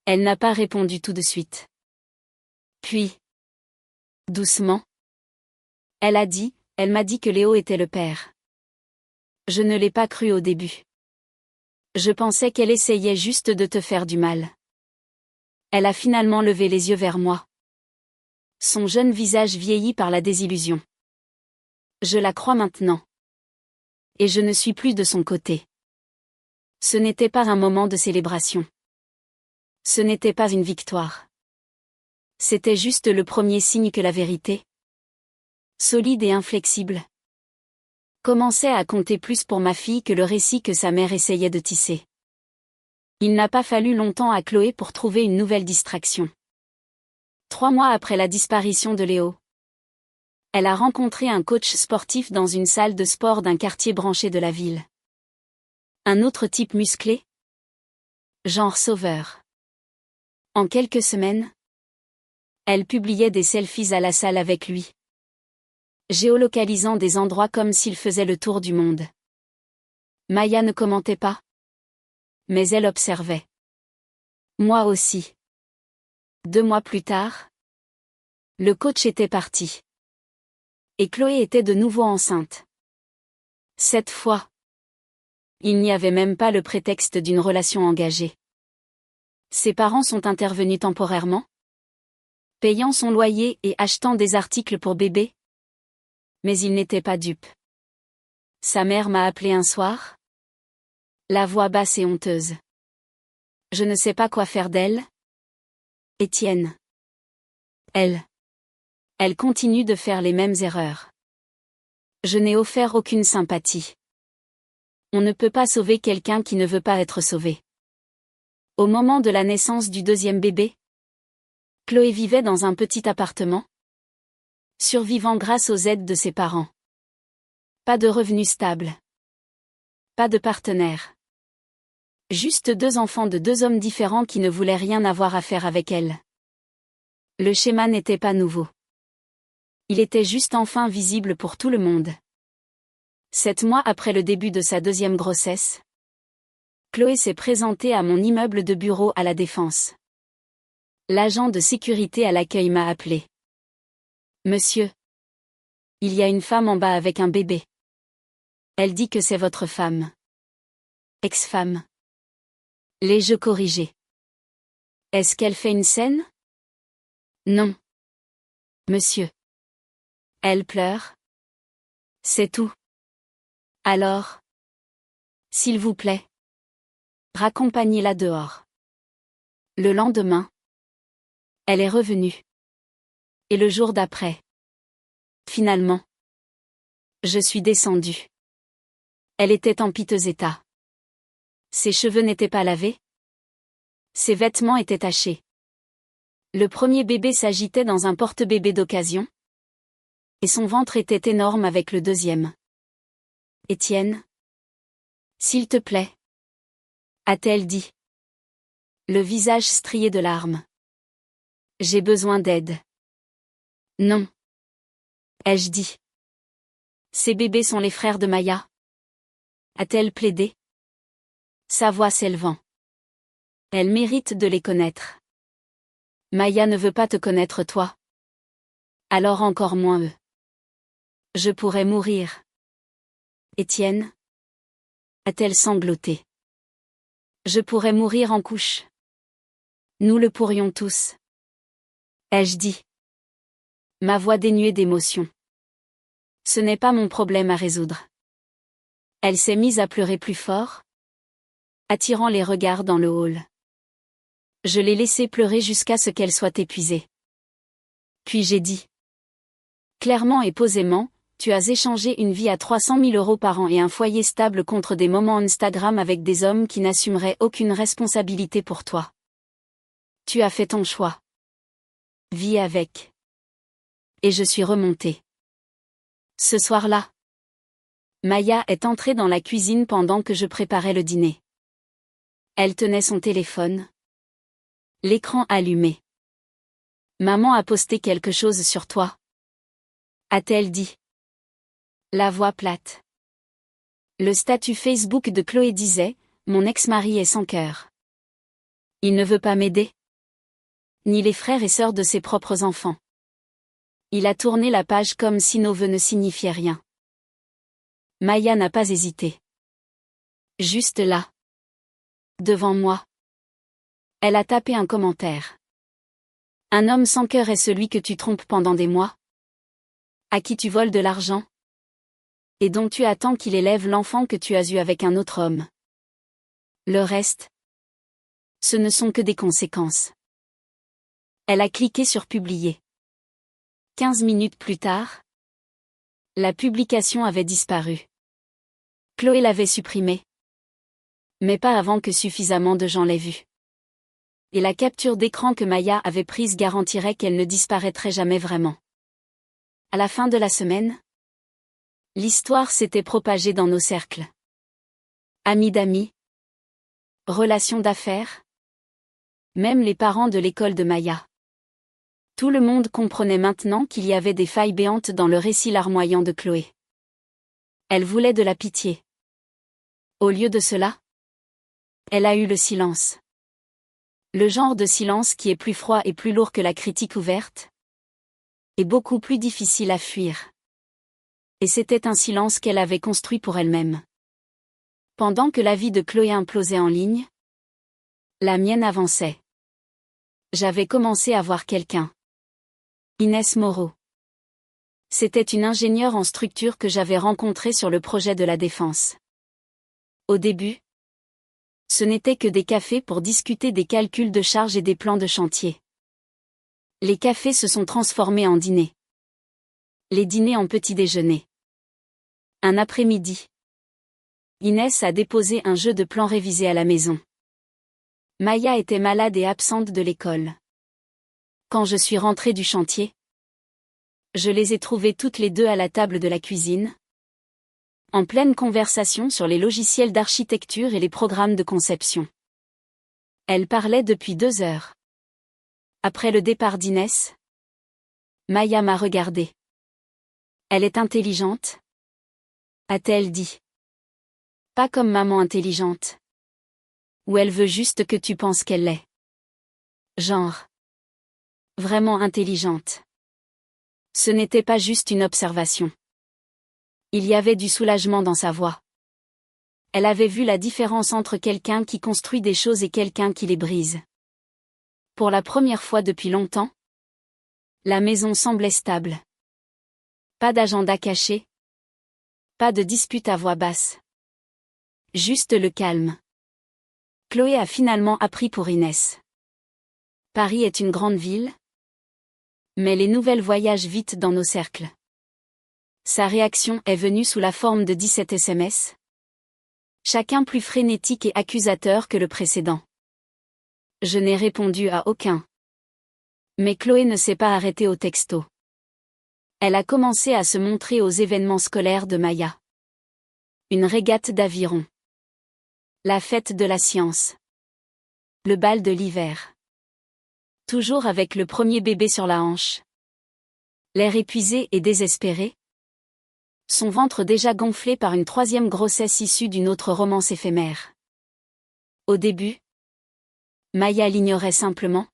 Speaker 1: Elle n'a pas répondu tout de suite. Puis, doucement, elle m'a dit que Léo était le père. Je ne l'ai pas cru au début. Je pensais qu'elle essayait juste de te faire du mal. Elle a finalement levé les yeux vers moi. Son jeune visage vieilli par la désillusion. Je la crois maintenant. Et je ne suis plus de son côté. Ce n'était pas un moment de célébration. Ce n'était pas une victoire. C'était juste le premier signe que la vérité, solide et inflexible, commençait à compter plus pour ma fille que le récit que sa mère essayait de tisser. Il n'a pas fallu longtemps à Chloé pour trouver une nouvelle distraction. 3 mois après la disparition de Léo, elle a rencontré un coach sportif dans une salle de sport d'un quartier branché de la ville. Un autre type musclé, genre sauveur. En quelques semaines, elle publiait des selfies à la salle avec lui, géolocalisant des endroits comme s'il faisait le tour du monde. Maya ne commentait pas, mais elle observait. Moi aussi. 2 mois plus tard, le coach était parti. Et Chloé était de nouveau enceinte. Cette fois, il n'y avait même pas le prétexte d'une relation engagée. Ses parents sont intervenus temporairement, payant son loyer et achetant des articles pour bébé. Mais ils n'étaient pas dupes. Sa mère m'a appelé un soir, la voix basse et honteuse. Je ne sais pas quoi faire d'elle. Étienne. Elle continue de faire les mêmes erreurs. Je n'ai offert aucune sympathie. On ne peut pas sauver quelqu'un qui ne veut pas être sauvé. Au moment de la naissance du deuxième bébé, Chloé vivait dans un petit appartement, survivant grâce aux aides de ses parents. Pas de revenus stables. Pas de partenaire. Juste 2 enfants de 2 hommes différents qui ne voulaient rien avoir à faire avec elle. Le schéma n'était pas nouveau. Il était juste enfin visible pour tout le monde. 7 mois après le début de sa deuxième grossesse, Chloé s'est présentée à mon immeuble de bureau à La Défense. L'agent de sécurité à l'accueil m'a appelé. Monsieur. Il y a une femme en bas avec un bébé. Elle dit que c'est votre femme. Ex-femme. L'ai-je corrigée? Est-ce qu'elle fait une scène? Non. Monsieur. Elle pleure. C'est tout. Alors? S'il vous plaît. Raccompagnez-la dehors. Le lendemain, elle est revenue. Et le jour d'après. Finalement. Je suis descendue. Elle était en piteux état. Ses cheveux n'étaient pas lavés. Ses vêtements étaient tachés. Le premier bébé s'agitait dans un porte-bébé d'occasion. Et son ventre était énorme avec le deuxième. Étienne. S'il te plaît. A-t-elle dit. Le visage strié de larmes. J'ai besoin d'aide. Non. Ai-je dit. Ces bébés sont les frères de Maya. A-t-elle plaidé. Sa voix s'élevant. Elle mérite de les connaître. Maya ne veut pas te connaître toi. Alors encore moins eux. Je pourrais mourir. Étienne. A-t-elle sangloté. Je pourrais mourir en couche. Nous le pourrions tous. Ai-je dit. Ma voix dénuée d'émotion. Ce n'est pas mon problème à résoudre. Elle s'est mise à pleurer plus fort, attirant les regards dans le hall. Je l'ai laissée pleurer jusqu'à ce qu'elle soit épuisée. Puis j'ai dit. Clairement et posément, tu as échangé une vie à 300 000 € par an et un foyer stable contre des moments Instagram avec des hommes qui n'assumeraient aucune responsabilité pour toi. Tu as fait ton choix. Vis avec. Et je suis remontée. Ce soir-là, Maya est entrée dans la cuisine pendant que je préparais le dîner. Elle tenait son téléphone. L'écran allumé. Maman a posté quelque chose sur toi. A-t-elle dit. La voix plate. Le statut Facebook de Chloé disait, mon ex-mari est sans cœur. Il ne veut pas m'aider. Ni les frères et sœurs de ses propres enfants. Il a tourné la page comme si nos vœux ne signifiaient rien. Maya n'a pas hésité. Juste là. Devant moi. Elle a tapé un commentaire. Un homme sans cœur est celui que tu trompes pendant des mois. À qui tu voles de l'argent. Et dont tu attends qu'il élève l'enfant que tu as eu avec un autre homme. Le reste. Ce ne sont que des conséquences. Elle a cliqué sur publier. 15 minutes plus tard. La publication avait disparu. Chloé l'avait supprimée. Mais pas avant que suffisamment de gens l'aient vue. Et la capture d'écran que Maya avait prise garantirait qu'elle ne disparaîtrait jamais vraiment. À la fin de la semaine, l'histoire s'était propagée dans nos cercles. Amis d'amis, relations d'affaires, même les parents de l'école de Maya. Tout le monde comprenait maintenant qu'il y avait des failles béantes dans le récit larmoyant de Chloé. Elle voulait de la pitié. Au lieu de cela, elle a eu le silence. Le genre de silence qui est plus froid et plus lourd que la critique ouverte, et beaucoup plus difficile à fuir. Et c'était un silence qu'elle avait construit pour elle-même. Pendant que la vie de Chloé implosait en ligne, la mienne avançait. J'avais commencé à voir quelqu'un. Inès Moreau. C'était une ingénieure en structure que j'avais rencontrée sur le projet de la Défense. Au début, ce n'était que des cafés pour discuter des calculs de charges et des plans de chantier. Les cafés se sont transformés en dîners. Les dîners en petit déjeuner. Un après-midi. Inès a déposé un jeu de plans révisé à la maison. Maya était malade et absente de l'école. Quand je suis rentrée du chantier, je les ai trouvées toutes les deux à la table de la cuisine, en pleine conversation sur les logiciels d'architecture et les programmes de conception. Elles parlaient depuis 2 heures. Après le départ d'Inès, Maya m'a regardée. Elle est intelligente, a-t-elle dit. Pas comme maman intelligente. Ou elle veut juste que tu penses qu'elle l'est. Genre. Vraiment intelligente. Ce n'était pas juste une observation. Il y avait du soulagement dans sa voix. Elle avait vu la différence entre quelqu'un qui construit des choses et quelqu'un qui les brise. Pour la première fois depuis longtemps, la maison semblait stable. Pas d'agenda caché. Pas de dispute à voix basse. Juste le calme. Chloé a finalement appris pour Inès. Paris est une grande ville. Mais les nouvelles voyagent vite dans nos cercles. Sa réaction est venue sous la forme de 17 SMS. Chacun plus frénétique et accusateur que le précédent. Je n'ai répondu à aucun. Mais Chloé ne s'est pas arrêtée au texto. Elle a commencé à se montrer aux événements scolaires de Maya. Une régate d'aviron. La fête de la science. Le bal de l'hiver. Toujours avec le premier bébé sur la hanche. L'air épuisé et désespéré. Son ventre déjà gonflé par une 3e grossesse issue d'une autre romance éphémère. Au début, Maya l'ignorait simplement,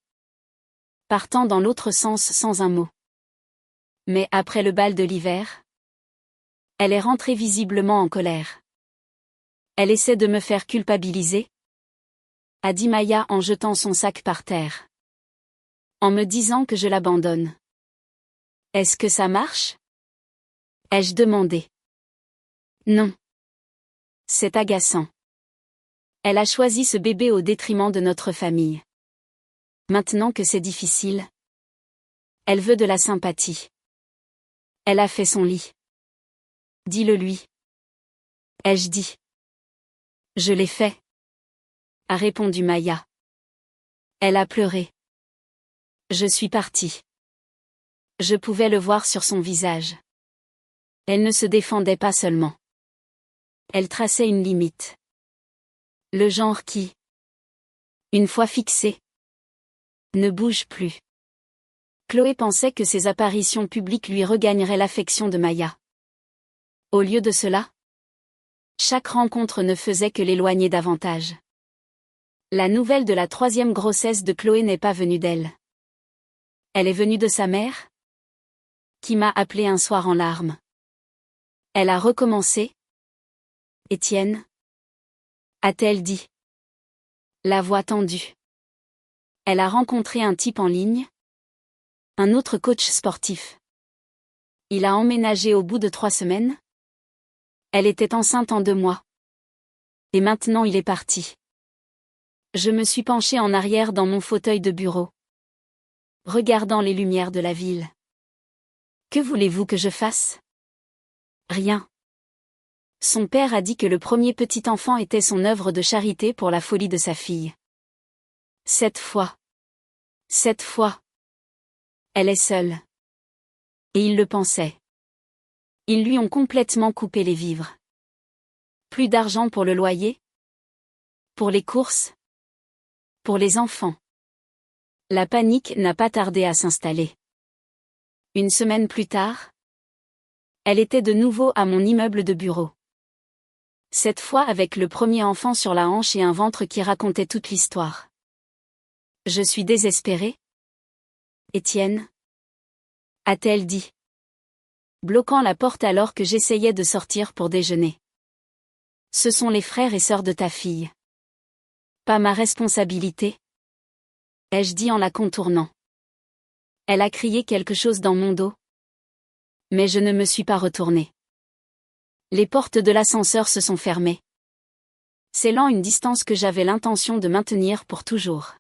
Speaker 1: partant dans l'autre sens sans un mot. Mais après le bal de l'hiver, elle est rentrée visiblement en colère. Elle essaie de me faire culpabiliser, a dit Maya en jetant son sac par terre. En me disant que je l'abandonne. Est-ce que ça marche? Ai-je demandé. Non. C'est agaçant. Elle a choisi ce bébé au détriment de notre famille. Maintenant que c'est difficile, elle veut de la sympathie. Elle a fait son lit. Dis-le lui. Ai-je dit. Je l'ai fait, a répondu Maya. Elle a pleuré. Je suis partie. Je pouvais le voir sur son visage. Elle ne se défendait pas seulement. Elle traçait une limite. Le genre qui, une fois fixé, ne bouge plus. Chloé pensait que ses apparitions publiques lui regagneraient l'affection de Maya. Au lieu de cela, chaque rencontre ne faisait que l'éloigner davantage. La nouvelle de la 3e grossesse de Chloé n'est pas venue d'elle. Elle est venue de sa mère, qui m'a appelé un soir en larmes. Elle a recommencé. Étienne, a-t-elle dit. La voix tendue. Elle a rencontré un type en ligne. Un autre coach sportif. Il a emménagé au bout de 3 semaines. Elle était enceinte en 2 mois. Et maintenant il est parti. Je me suis penchée en arrière dans mon fauteuil de bureau, regardant les lumières de la ville. Que voulez-vous que je fasse? Rien. Son père a dit que le premier petit enfant était son œuvre de charité pour la folie de sa fille. 7 fois. 7 fois. Elle est seule. Et il le pensait. Ils lui ont complètement coupé les vivres. Plus d'argent pour le loyer? Pour les courses? Pour les enfants? La panique n'a pas tardé à s'installer. Une semaine plus tard, elle était de nouveau à mon immeuble de bureau. Cette fois avec le premier enfant sur la hanche et un ventre qui racontait toute l'histoire. Je suis désespérée. Étienne, a-t-elle dit, bloquant la porte alors que j'essayais de sortir pour déjeuner. Ce sont les frères et sœurs de ta fille. Pas ma responsabilité, ai-je dit en la contournant. Elle a crié quelque chose dans mon dos. Mais je ne me suis pas retournée. Les portes de l'ascenseur se sont fermées, scellant une distance que j'avais l'intention de maintenir pour toujours.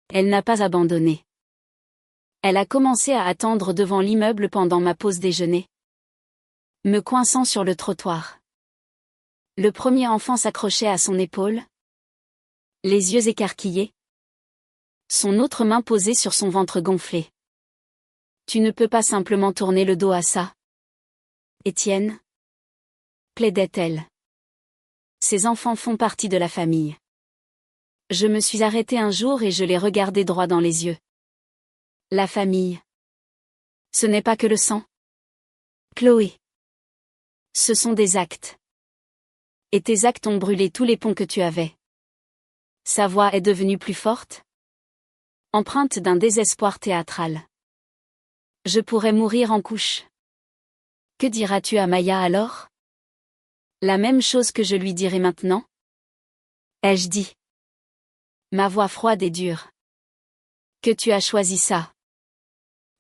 Speaker 1: Elle n'a pas abandonné. Elle a commencé à attendre devant l'immeuble pendant ma pause déjeuner, me coinçant sur le trottoir. Le premier enfant s'accrochait à son épaule, les yeux écarquillés, son autre main posée sur son ventre gonflé. Tu ne peux pas simplement tourner le dos à ça, Étienne, plaidait-elle. Ces enfants font partie de la famille. Je me suis arrêtée un jour et je l'ai regardé droit dans les yeux. La famille. Ce n'est pas que le sang. Chloé. Ce sont des actes. Et tes actes ont brûlé tous les ponts que tu avais. Sa voix est devenue plus forte, empreinte d'un désespoir théâtral. Je pourrais mourir en couche. Que diras-tu à Maya alors? La même chose que je lui dirai maintenant? Ai-je dit. Ma voix froide et dure. Que tu as choisi ça.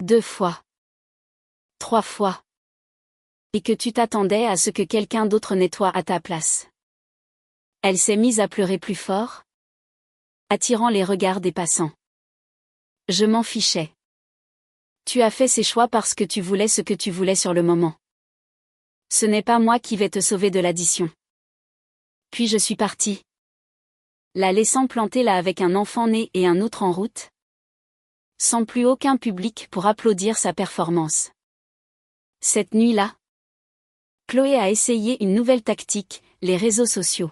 Speaker 1: 2 fois. 3 fois. Et que tu t'attendais à ce que quelqu'un d'autre nettoie à ta place. Elle s'est mise à pleurer plus fort, attirant les regards des passants. Je m'en fichais. Tu as fait ces choix parce que tu voulais ce que tu voulais sur le moment. Ce n'est pas moi qui vais te sauver de l'addition. Puis je suis partie, la laissant planter là avec un enfant né et un autre en route, sans plus aucun public pour applaudir sa performance. Cette nuit-là, Chloé a essayé une nouvelle tactique, les réseaux sociaux.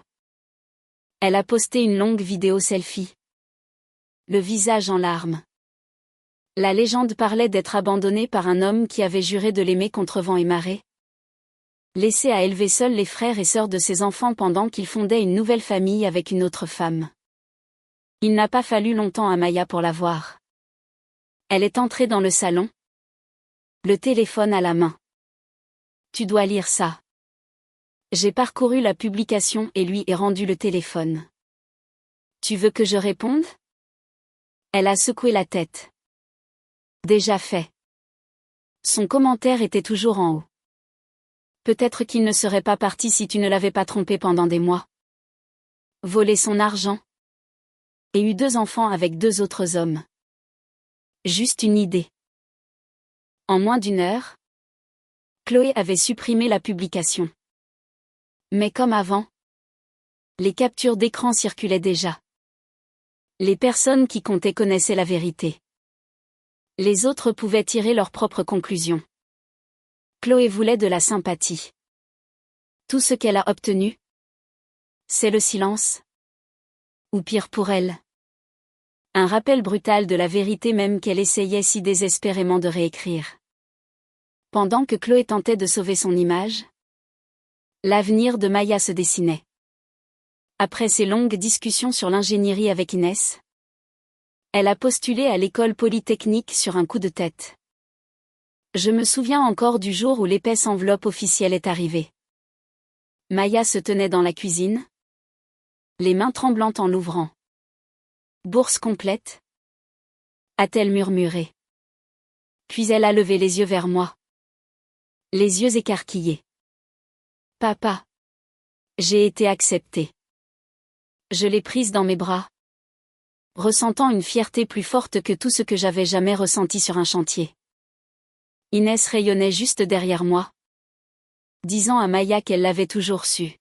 Speaker 1: Elle a posté une longue vidéo selfie, le visage en larmes. La légende parlait d'être abandonnée par un homme qui avait juré de l'aimer contre vent et marée, laissé à élever seuls les frères et sœurs de ses enfants pendant qu'il fondait une nouvelle famille avec une autre femme. Il n'a pas fallu longtemps à Maya pour la voir. Elle est entrée dans le salon, le téléphone à la main. Tu dois lire ça. J'ai parcouru la publication et lui ai rendu le téléphone. Tu veux que je réponde? Elle a secoué la tête. Déjà fait. Son commentaire était toujours en haut. Peut-être qu'il ne serait pas parti si tu ne l'avais pas trompé pendant des mois. Volé son argent. Et eu 2 enfants avec 2 autres hommes. Juste une idée. En moins d'1 heure, Chloé avait supprimé la publication. Mais comme avant, les captures d'écran circulaient déjà. Les personnes qui comptaient connaissaient la vérité. Les autres pouvaient tirer leurs propres conclusions. Chloé voulait de la sympathie. Tout ce qu'elle a obtenu, c'est le silence. Ou pire pour elle. Un rappel brutal de la vérité même qu'elle essayait si désespérément de réécrire. Pendant que Chloé tentait de sauver son image, l'avenir de Maya se dessinait. Après ses longues discussions sur l'ingénierie avec Inès, elle a postulé à l'école polytechnique sur un coup de tête. Je me souviens encore du jour où l'épaisse enveloppe officielle est arrivée. Maya se tenait dans la cuisine, les mains tremblantes en l'ouvrant. Bourse complète? A-t-elle murmuré. Puis elle a levé les yeux vers moi. Les yeux écarquillés. Papa. J'ai été acceptée. Je l'ai prise dans mes bras, ressentant une fierté plus forte que tout ce que j'avais jamais ressenti sur un chantier. Inès rayonnait juste derrière moi, disant à Maya qu'elle l'avait toujours su.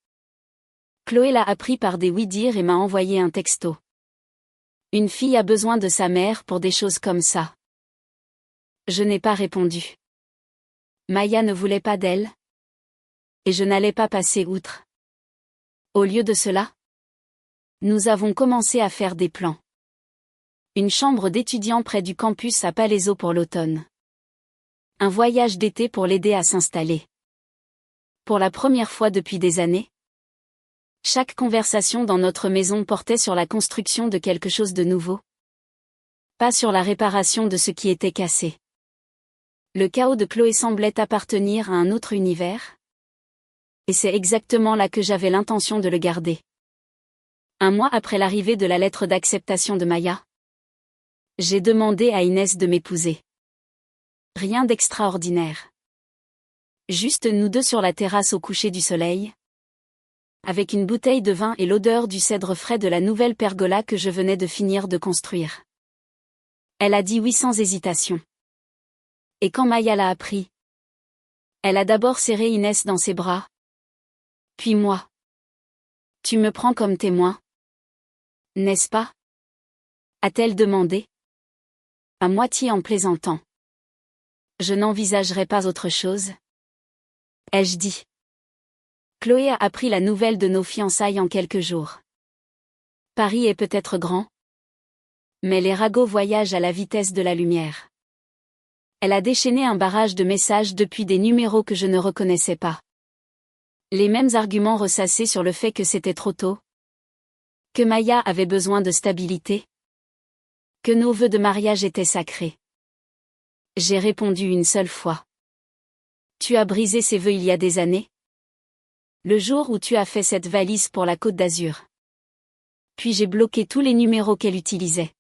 Speaker 1: Chloé l'a appris par des oui-dire et m'a envoyé un texto. Une fille a besoin de sa mère pour des choses comme ça. Je n'ai pas répondu. Maya ne voulait pas d'elle, et je n'allais pas passer outre. Au lieu de cela, nous avons commencé à faire des plans. Une chambre d'étudiant près du campus à Palaiseau pour l'automne. Un voyage d'été pour l'aider à s'installer. Pour la première fois depuis des années, chaque conversation dans notre maison portait sur la construction de quelque chose de nouveau. Pas sur la réparation de ce qui était cassé. Le chaos de Chloé semblait appartenir à un autre univers. Et c'est exactement là que j'avais l'intention de le garder. Un mois après l'arrivée de la lettre d'acceptation de Maya, j'ai demandé à Inès de m'épouser. Rien d'extraordinaire. Juste nous deux sur la terrasse au coucher du soleil, avec une bouteille de vin et l'odeur du cèdre frais de la nouvelle pergola que je venais de finir de construire. Elle a dit oui sans hésitation. Et quand Maya l'a appris, elle a d'abord serré Inès dans ses bras, puis moi. Tu me prends comme témoin, n'est-ce pas? A-t-elle demandé, à moitié en plaisantant. Je n'envisagerai pas autre chose, ai-je dit. Chloé a appris la nouvelle de nos fiançailles en quelques jours. Paris est peut-être grand, mais les ragots voyagent à la vitesse de la lumière. Elle a déchaîné un barrage de messages depuis des numéros que je ne reconnaissais pas. Les mêmes arguments ressassés sur le fait que c'était trop tôt, que Maya avait besoin de stabilité, que nos vœux de mariage étaient sacrés. J'ai répondu une seule fois. Tu as brisé ces vœux il y a des années? Le jour où tu as fait cette valise pour la Côte d'Azur. Puis j'ai bloqué tous les numéros qu'elle utilisait.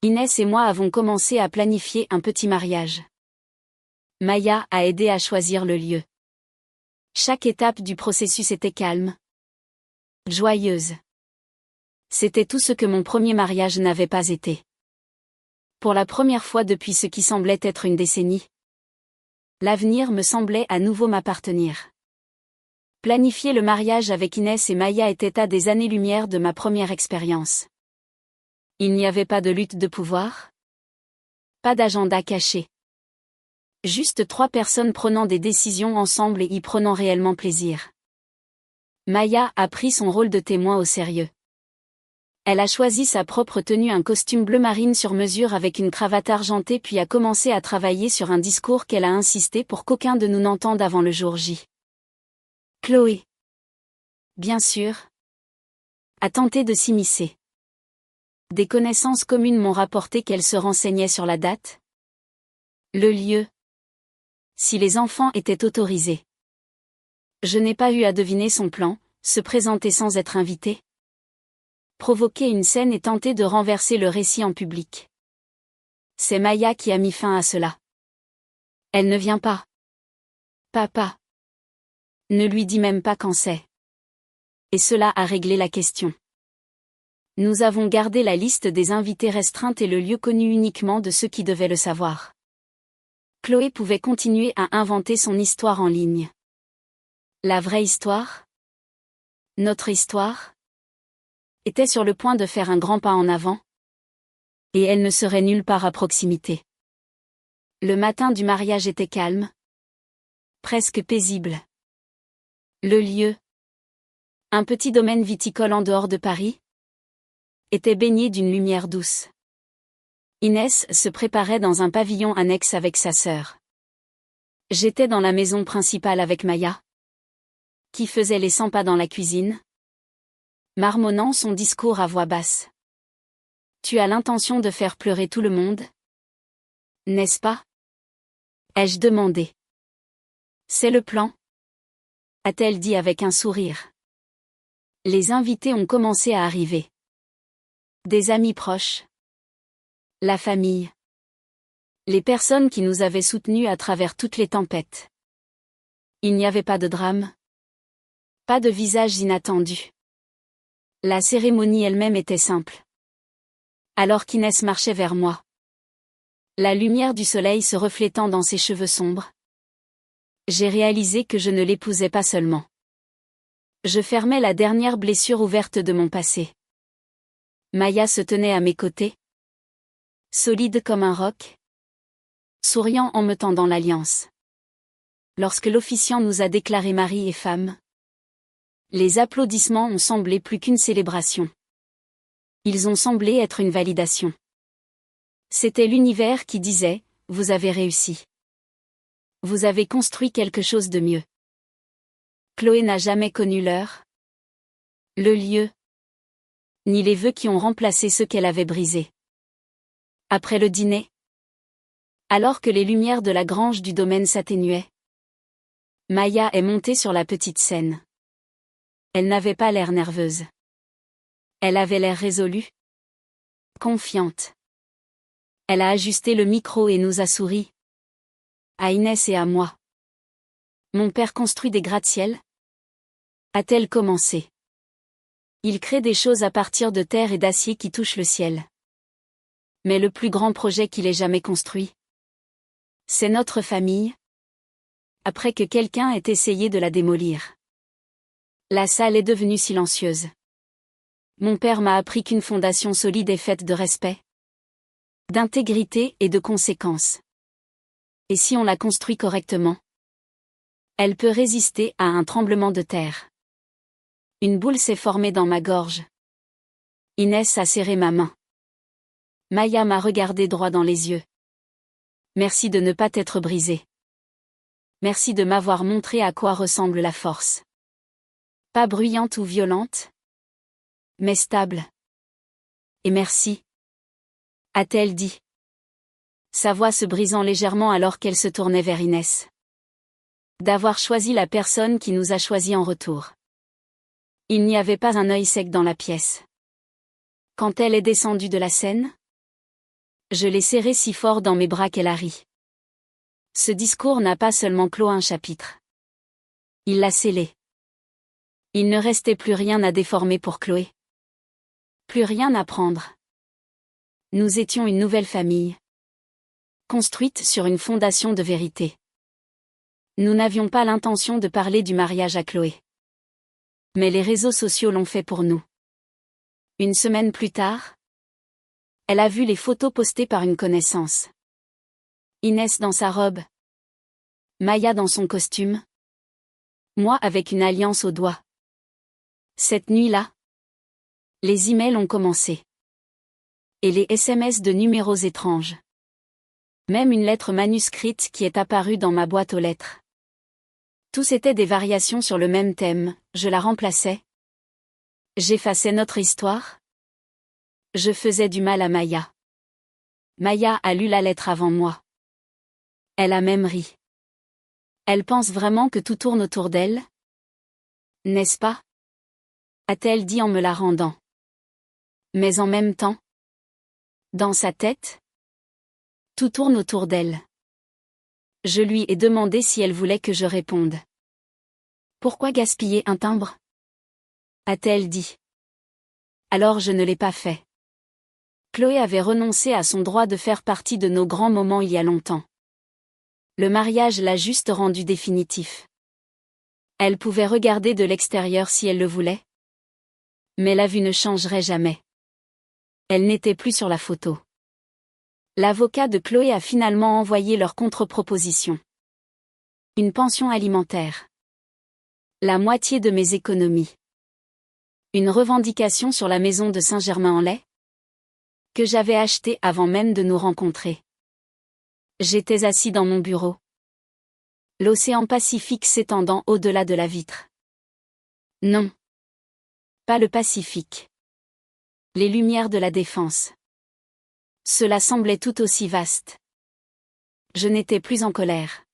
Speaker 1: Inès et moi avons commencé à planifier un petit mariage. Maya a aidé à choisir le lieu. Chaque étape du processus était calme, joyeuse. C'était tout ce que mon premier mariage n'avait pas été. Pour la première fois depuis ce qui semblait être une décennie, l'avenir me semblait à nouveau m'appartenir. Planifier le mariage avec Inès et Maya était à des années-lumière de ma première expérience. Il n'y avait pas de lutte de pouvoir, pas d'agenda caché. Juste 3 personnes prenant des décisions ensemble et y prenant réellement plaisir. Maya a pris son rôle de témoin au sérieux. Elle a choisi sa propre tenue, un costume bleu marine sur mesure avec une cravate argentée, puis a commencé à travailler sur un discours qu'elle a insisté pour qu'aucun de nous n'entende avant le jour J. Chloé, bien sûr, a tenté de s'immiscer. Des connaissances communes m'ont rapporté qu'elle se renseignait sur la date, le lieu, si les enfants étaient autorisés. Je n'ai pas eu à deviner son plan, se présenter sans être invité, provoquer une scène et tenter de renverser le récit en public. C'est Maya qui a mis fin à cela. Elle ne vient pas. Papa. Ne lui dis même pas quand c'est. Et cela a réglé la question. Nous avons gardé la liste des invités restreinte et le lieu connu uniquement de ceux qui devaient le savoir. Chloé pouvait continuer à inventer son histoire en ligne. La vraie histoire, notre histoire, était sur le point de faire un grand pas en avant, et elle ne serait nulle part à proximité. Le matin du mariage était calme, presque paisible. Le lieu, un petit domaine viticole en dehors de Paris, était baigné d'une lumière douce. Inès se préparait dans un pavillon annexe avec sa sœur. J'étais dans la maison principale avec Maya, qui faisait les 100 pas dans la cuisine, marmonnant son discours à voix basse. Tu as l'intention de faire pleurer tout le monde, n'est-ce pas? Ai-je demandé. C'est le plan, a-t-elle dit avec un sourire. Les invités ont commencé à arriver. Des amis proches. La famille. Les personnes qui nous avaient soutenus à travers toutes les tempêtes. Il n'y avait pas de drame. Pas de visage inattendu. La cérémonie elle-même était simple. Alors qu'Inès marchait vers moi. La lumière du soleil se reflétant dans ses cheveux sombres. J'ai réalisé que je ne l'épousais pas seulement. Je fermais la dernière blessure ouverte de mon passé. Maya se tenait à mes côtés. Solide comme un roc. Souriant en me tendant l'alliance. Lorsque l'officiant nous a déclarés mari et femme, les applaudissements ont semblé plus qu'une célébration. Ils ont semblé être une validation. C'était l'univers qui disait, vous avez réussi. Vous avez construit quelque chose de mieux. Chloé n'a jamais connu l'heure, le lieu, ni les vœux qui ont remplacé ceux qu'elle avait brisés. Après le dîner, alors que les lumières de la grange du domaine s'atténuaient, Maya est montée sur la petite scène. Elle n'avait pas l'air nerveuse. Elle avait l'air résolue, confiante. Elle a ajusté le micro et nous a souri. À Inès et à moi. Mon père construit des gratte-ciel? A-t-elle commencé? Il crée des choses à partir de terre et d'acier qui touchent le ciel. Mais le plus grand projet qu'il ait jamais construit, c'est notre famille. Après que quelqu'un ait essayé de la démolir. La salle est devenue silencieuse. Mon père m'a appris qu'une fondation solide est faite de respect, d'intégrité et de conséquences. Et si on la construit correctement, elle peut résister à un tremblement de terre. Une boule s'est formée dans ma gorge. Inès a serré ma main. Maya m'a regardé droit dans les yeux. Merci de ne pas t'être brisée. Merci de m'avoir montré à quoi ressemble la force. Pas bruyante ou violente, mais stable. Et merci, a-t-elle dit. Sa voix se brisant légèrement alors qu'elle se tournait vers Inès. D'avoir choisi la personne qui nous a choisis en retour. Il n'y avait pas un œil sec dans la pièce. Quand elle est descendue de la scène, je l'ai serrée si fort dans mes bras qu'elle a ri. Ce discours n'a pas seulement clos un chapitre. Il l'a scellé. Il ne restait plus rien à déformer pour Chloé. Plus rien à prendre. Nous étions une nouvelle famille. Construite sur une fondation de vérité. Nous n'avions pas l'intention de parler du mariage à Chloé. Mais les réseaux sociaux l'ont fait pour nous. Une semaine plus tard, elle a vu les photos postées par une connaissance. Inès dans sa robe. Maya dans son costume. Moi avec une alliance au doigt. Cette nuit-là, les emails ont commencé. Et les SMS de numéros étranges. Même une lettre manuscrite qui est apparue dans ma boîte aux lettres. Tous étaient des variations sur le même thème, je la remplaçais. J'effaçais notre histoire. Je faisais du mal à Maya. Maya a lu la lettre avant moi. Elle a même ri. Elle pense vraiment que tout tourne autour d'elle? N'est-ce pas? A-t-elle dit en me la rendant. Mais en même temps, dans sa tête, tout tourne autour d'elle. Je lui ai demandé si elle voulait que je réponde. Pourquoi gaspiller un timbre? A-t-elle dit. Alors je ne l'ai pas fait. Chloé avait renoncé à son droit de faire partie de nos grands moments il y a longtemps. Le mariage l'a juste rendu définitif. Elle pouvait regarder de l'extérieur si elle le voulait. Mais la vue ne changerait jamais. Elle n'était plus sur la photo. L'avocat de Chloé a finalement envoyé leur contre-proposition. Une pension alimentaire. La moitié de mes économies. Une revendication sur la maison de Saint-Germain-en-Laye que j'avais achetée avant même de nous rencontrer. J'étais assis dans mon bureau. L'océan Pacifique s'étendant au-delà de la vitre. Non. Pas le Pacifique. Les lumières de la Défense. Cela semblait tout aussi vaste. Je n'étais plus en colère.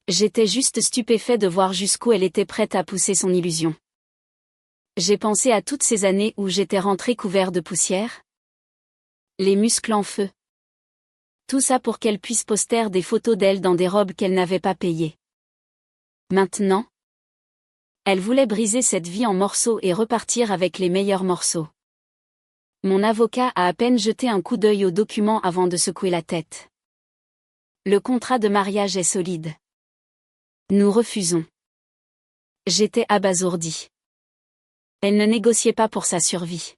Speaker 1: J'étais juste stupéfait de voir jusqu'où elle était prête à pousser son illusion. J'ai pensé à toutes ces années où j'étais rentré couvert de poussière. Les muscles en feu. Tout ça pour qu'elle puisse poster des photos d'elle dans des robes qu'elle n'avait pas payées. Maintenant, elle voulait briser cette vie en morceaux et repartir avec les meilleurs morceaux. Mon avocat a à peine jeté un coup d'œil aux documents avant de secouer la tête. Le contrat de mariage est solide. Nous refusons. J'étais abasourdie. Elle ne négociait pas pour sa survie.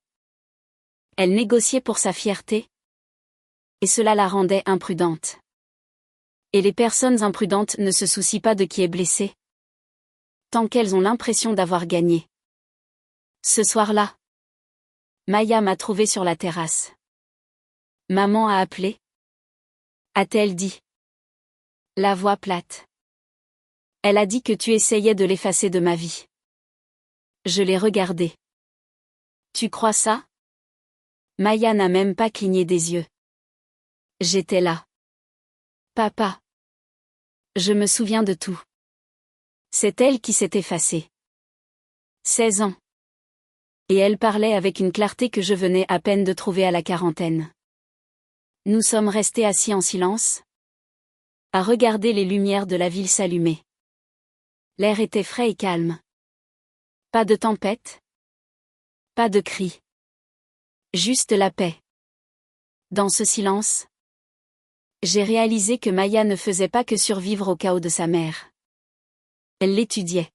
Speaker 1: Elle négociait pour sa fierté. Et cela la rendait imprudente. Et les personnes imprudentes ne se soucient pas de qui est blessé. Tant qu'elles ont l'impression d'avoir gagné. Ce soir-là, Maya m'a trouvée sur la terrasse. Maman a appelé. A-t-elle dit? La voix plate. Elle a dit que tu essayais de l'effacer de ma vie. Je l'ai regardée. Tu crois ça? Maya n'a même pas cligné des yeux. J'étais là. Papa. Je me souviens de tout. C'est elle qui s'est effacée. 16 ans. Et elle parlait avec une clarté que je venais à peine de trouver à la quarantaine. Nous sommes restés assis en silence, à regarder les lumières de la ville s'allumer. L'air était frais et calme. Pas de tempête. Pas de cris. Juste la paix. Dans ce silence, j'ai réalisé que Maya ne faisait pas que survivre au chaos de sa mère. Elle l'étudiait.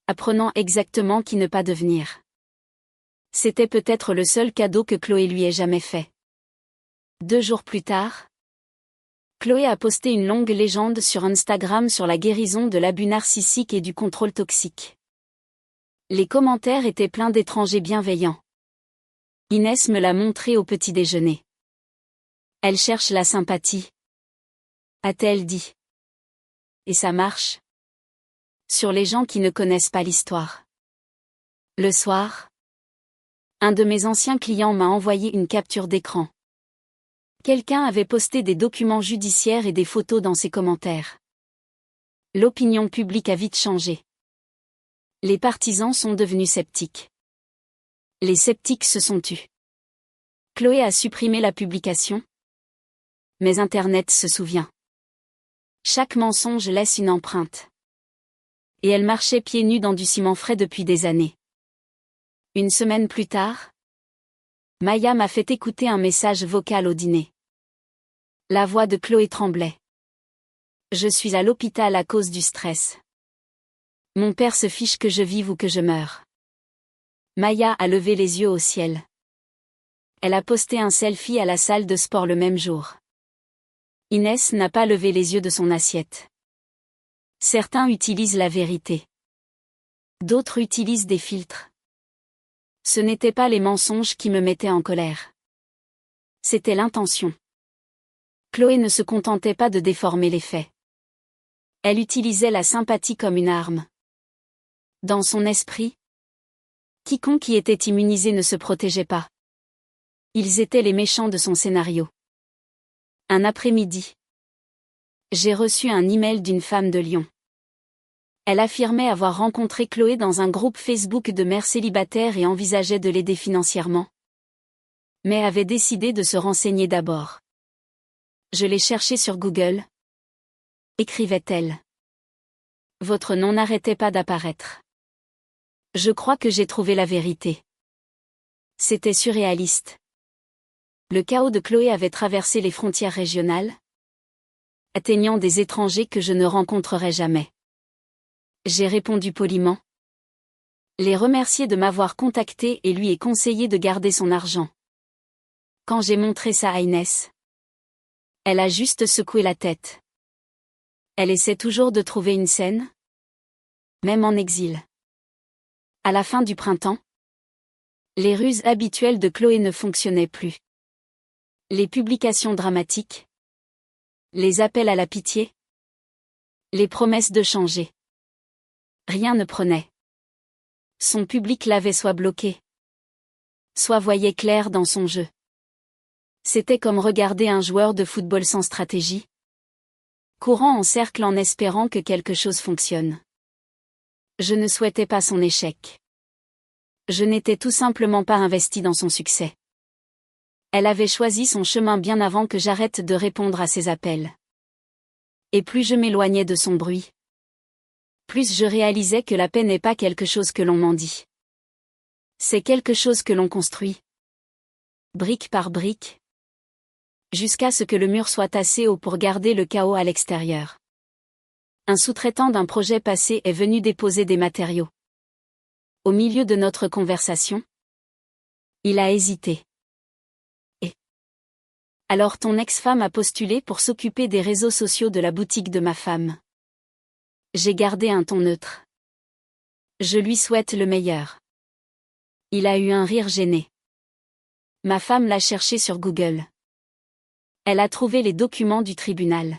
Speaker 1: Apprenant exactement qui ne pas devenir. C'était peut-être le seul cadeau que Chloé lui ait jamais fait. 2 jours plus tard, Chloé a posté une longue légende sur Instagram sur la guérison de l'abus narcissique et du contrôle toxique. Les commentaires étaient pleins d'étrangers bienveillants. Inès me l'a montré au petit déjeuner. Elle cherche la sympathie. A-t-elle dit. Et ça marche. Sur les gens qui ne connaissent pas l'histoire. Le soir, un de mes anciens clients m'a envoyé une capture d'écran. Quelqu'un avait posté des documents judiciaires et des photos dans ses commentaires. L'opinion publique a vite changé. Les partisans sont devenus sceptiques. Les sceptiques se sont tus. Chloé a supprimé la publication. Mais Internet se souvient. Chaque mensonge laisse une empreinte. Et elle marchait pieds nus dans du ciment frais depuis des années. Une semaine plus tard, Maya m'a fait écouter un message vocal au dîner. La voix de Chloé tremblait. Je suis à l'hôpital à cause du stress. Mon père se fiche que je vive ou que je meure. Maya a levé les yeux au ciel. Elle a posté un selfie à la salle de sport le même jour. Inès n'a pas levé les yeux de son assiette. Certains utilisent la vérité. D'autres utilisent des filtres. Ce n'étaient pas les mensonges qui me mettaient en colère. C'était l'intention. Chloé ne se contentait pas de déformer les faits. Elle utilisait la sympathie comme une arme. Dans son esprit, quiconque y était immunisé ne se protégeait pas. Ils étaient les méchants de son scénario. Un après-midi, j'ai reçu un email d'une femme de Lyon. Elle affirmait avoir rencontré Chloé dans un groupe Facebook de mères célibataires et envisageait de l'aider financièrement. Mais avait décidé de se renseigner d'abord. Je l'ai cherché sur Google. Écrivait-elle. Votre nom n'arrêtait pas d'apparaître. Je crois que j'ai trouvé la vérité. C'était surréaliste. Le chaos de Chloé avait traversé les frontières régionales, atteignant des étrangers que je ne rencontrerai jamais. J'ai répondu poliment. Les remercier de m'avoir contacté et lui ai conseillé de garder son argent. Quand j'ai montré ça à Inès, elle a juste secoué la tête. Elle essaie toujours de trouver une scène, même en exil. À la fin du printemps, les ruses habituelles de Chloé ne fonctionnaient plus. Les publications dramatiques, les appels à la pitié, les promesses de changer. Rien ne prenait. Son public l'avait soit bloqué, soit voyait clair dans son jeu. C'était comme regarder un joueur de football sans stratégie, courant en cercle en espérant que quelque chose fonctionne. Je ne souhaitais pas son échec. Je n'étais tout simplement pas investie dans son succès. Elle avait choisi son chemin bien avant que j'arrête de répondre à ses appels. Et plus je m'éloignais de son bruit, plus je réalisais que la paix n'est pas quelque chose que l'on mendie. C'est quelque chose que l'on construit. Brique par brique. Jusqu'à ce que le mur soit assez haut pour garder le chaos à l'extérieur. Un sous-traitant d'un projet passé est venu déposer des matériaux. Au milieu de notre conversation, il a hésité. Et alors ton ex-femme a postulé pour s'occuper des réseaux sociaux de la boutique de ma femme. J'ai gardé un ton neutre. Je lui souhaite le meilleur. Il a eu un rire gêné. Ma femme l'a cherché sur Google. Elle a trouvé les documents du tribunal.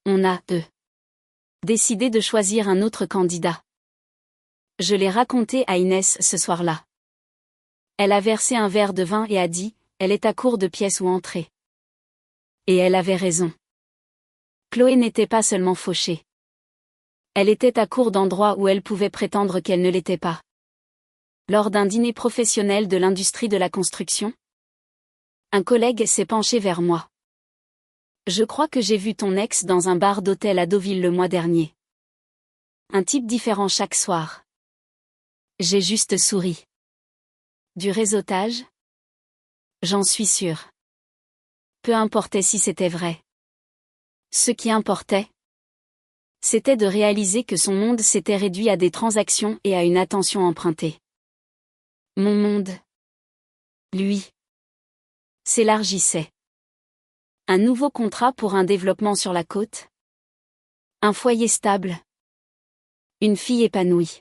Speaker 1: On a, décidé de choisir un autre candidat. Je l'ai raconté à Inès ce soir-là. Elle a versé un verre de vin et a dit, elle est à court de pièces où entrer. Et elle avait raison. Chloé n'était pas seulement fauchée. Elle était à court d'endroits où elle pouvait prétendre qu'elle ne l'était pas. Lors d'un dîner professionnel de l'industrie de la construction, un collègue s'est penché vers moi. Je crois que j'ai vu ton ex dans un bar d'hôtel à Deauville le mois dernier. Un type différent chaque soir. J'ai juste souri. Du réseautage? J'en suis sûre. Peu importait si c'était vrai. Ce qui importait, c'était de réaliser que son monde s'était réduit à des transactions et à une attention empruntée. Mon monde, lui, s'élargissait. Un nouveau contrat pour un développement sur la côte. Un foyer stable. Une fille épanouie.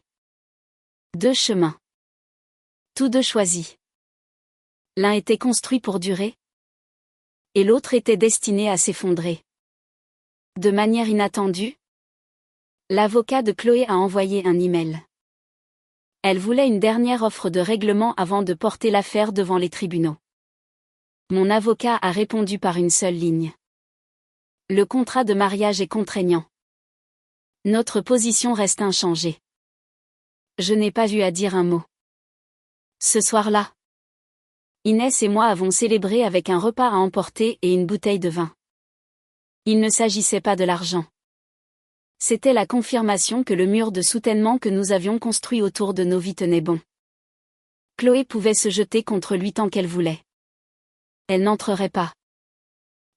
Speaker 1: 2 chemins. Tous 2 choisis. L'un était construit pour durer. Et l'autre était destiné à s'effondrer. De manière inattendue, l'avocat de Chloé a envoyé un email. Elle voulait une dernière offre de règlement avant de porter l'affaire devant les tribunaux. Mon avocat a répondu par une seule ligne. Le contrat de mariage est contraignant. Notre position reste inchangée. Je n'ai pas eu à dire un mot. Ce soir-là, Inès et moi avons célébré avec un repas à emporter et une bouteille de vin. Il ne s'agissait pas de l'argent. C'était la confirmation que le mur de soutènement que nous avions construit autour de nos vies tenait bon. Chloé pouvait se jeter contre lui tant qu'elle voulait. Elle n'entrerait pas.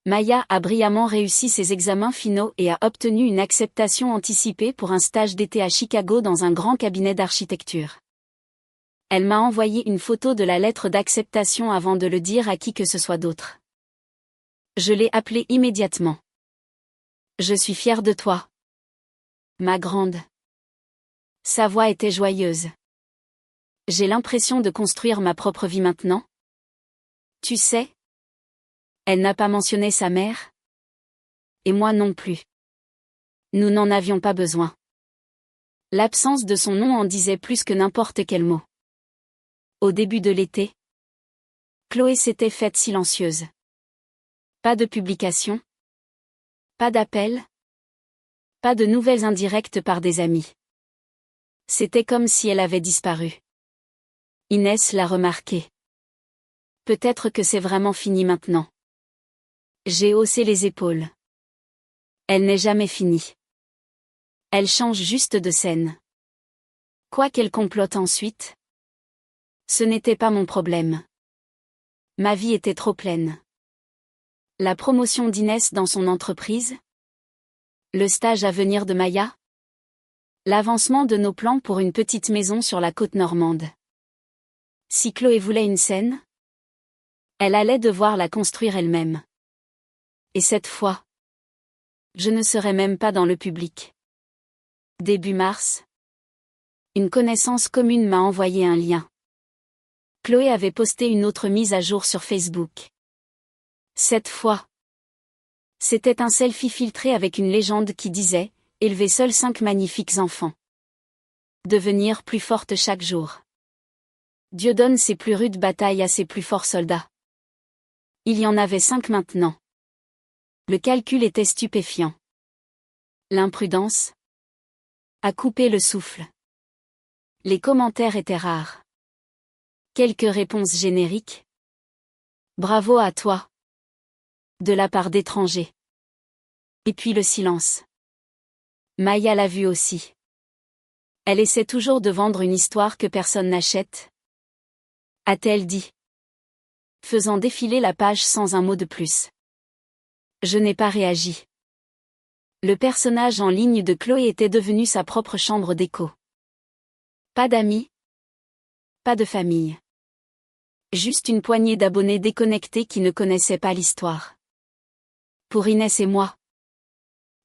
Speaker 1: Maya a brillamment réussi ses examens finaux et a obtenu une acceptation anticipée pour un stage d'été à Chicago dans un grand cabinet d'architecture. Elle m'a envoyé une photo de la lettre d'acceptation avant de le dire à qui que ce soit d'autre. Je l'ai appelée immédiatement. Je suis fière de toi. Ma grande. Sa voix était joyeuse. J'ai l'impression de construire ma propre vie maintenant. Tu sais, elle n'a pas mentionné sa mère. Et moi non plus. Nous n'en avions pas besoin. L'absence de son nom en disait plus que n'importe quel mot. Au début de l'été, Chloé s'était faite silencieuse. Pas de publication. Pas d'appel. Pas de nouvelles indirectes par des amis. C'était comme si elle avait disparu. Inès l'a remarqué. Peut-être que c'est vraiment fini maintenant. J'ai haussé les épaules. Elle n'est jamais finie. Elle change juste de scène. Quoi qu'elle complote ensuite, ce n'était pas mon problème. Ma vie était trop pleine. La promotion d'Inès dans son entreprise. Le stage à venir de Maya. L'avancement de nos plans pour une petite maison sur la côte normande. Si Chloé voulait une scène, elle allait devoir la construire elle-même. Et cette fois, je ne serais même pas dans le public. Début mars, une connaissance commune m'a envoyé un lien. Chloé avait posté une autre mise à jour sur Facebook. Cette fois, c'était un selfie filtré avec une légende qui disait « Élever seuls 5 magnifiques enfants. Devenir plus forte chaque jour. Dieu donne ses plus rudes batailles à ses plus forts soldats. » Il y en avait 5 maintenant. Le calcul était stupéfiant. L'imprudence a coupé le souffle. Les commentaires étaient rares. Quelques réponses génériques. Bravo à toi. De la part d'étrangers. Et puis le silence. Maya l'a vu aussi. Elle essaie toujours de vendre une histoire que personne n'achète. A-t-elle dit. Faisant défiler la page sans un mot de plus. Je n'ai pas réagi. Le personnage en ligne de Chloé était devenu sa propre chambre d'écho. Pas d'amis. Pas de famille. Juste une poignée d'abonnés déconnectés qui ne connaissaient pas l'histoire. Pour Inès et moi,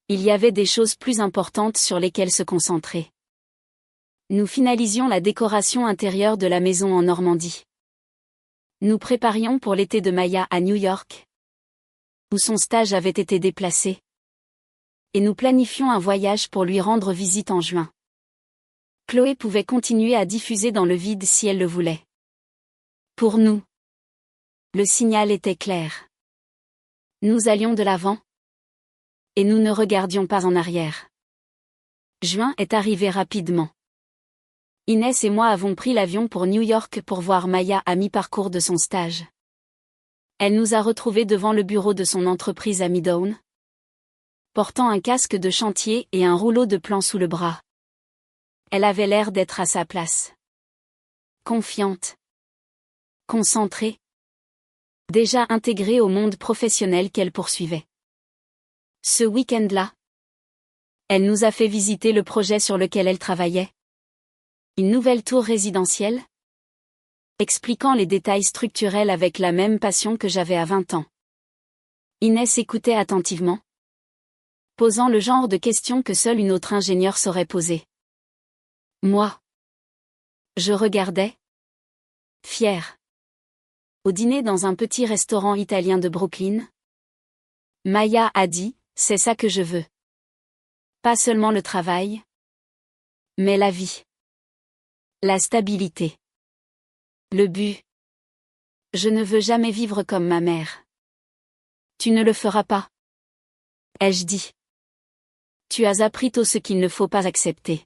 Speaker 1: il y avait des choses plus importantes sur lesquelles se concentrer. Nous finalisions la décoration intérieure de la maison en Normandie. Nous préparions pour l'été de Maya à New York, où son stage avait été déplacé. Et nous planifions un voyage pour lui rendre visite en juin. Chloé pouvait continuer à diffuser dans le vide si elle le voulait. Pour nous, le signal était clair. Nous allions de l'avant. Et nous ne regardions pas en arrière. Juin est arrivé rapidement. Inès et moi avons pris l'avion pour New York pour voir Maya à mi-parcours de son stage. Elle nous a retrouvés devant le bureau de son entreprise à Midtown, portant un casque de chantier et un rouleau de plan sous le bras. Elle avait l'air d'être à sa place. Confiante. Concentrée. Déjà intégrée au monde professionnel qu'elle poursuivait. Ce week-end-là, elle nous a fait visiter le projet sur lequel elle travaillait. Une nouvelle tour résidentielle, expliquant les détails structurels avec la même passion que j'avais à 20 ans. Inès écoutait attentivement, posant le genre de questions que seul une autre ingénieure saurait poser. Moi, je regardais, fière. Au dîner dans un petit restaurant italien de Brooklyn, Maya a dit, c'est ça que je veux. Pas seulement le travail, mais la vie. La stabilité. Le but. Je ne veux jamais vivre comme ma mère. Tu ne le feras pas. Ai-je dit. Tu as appris tôt ce qu'il ne faut pas accepter.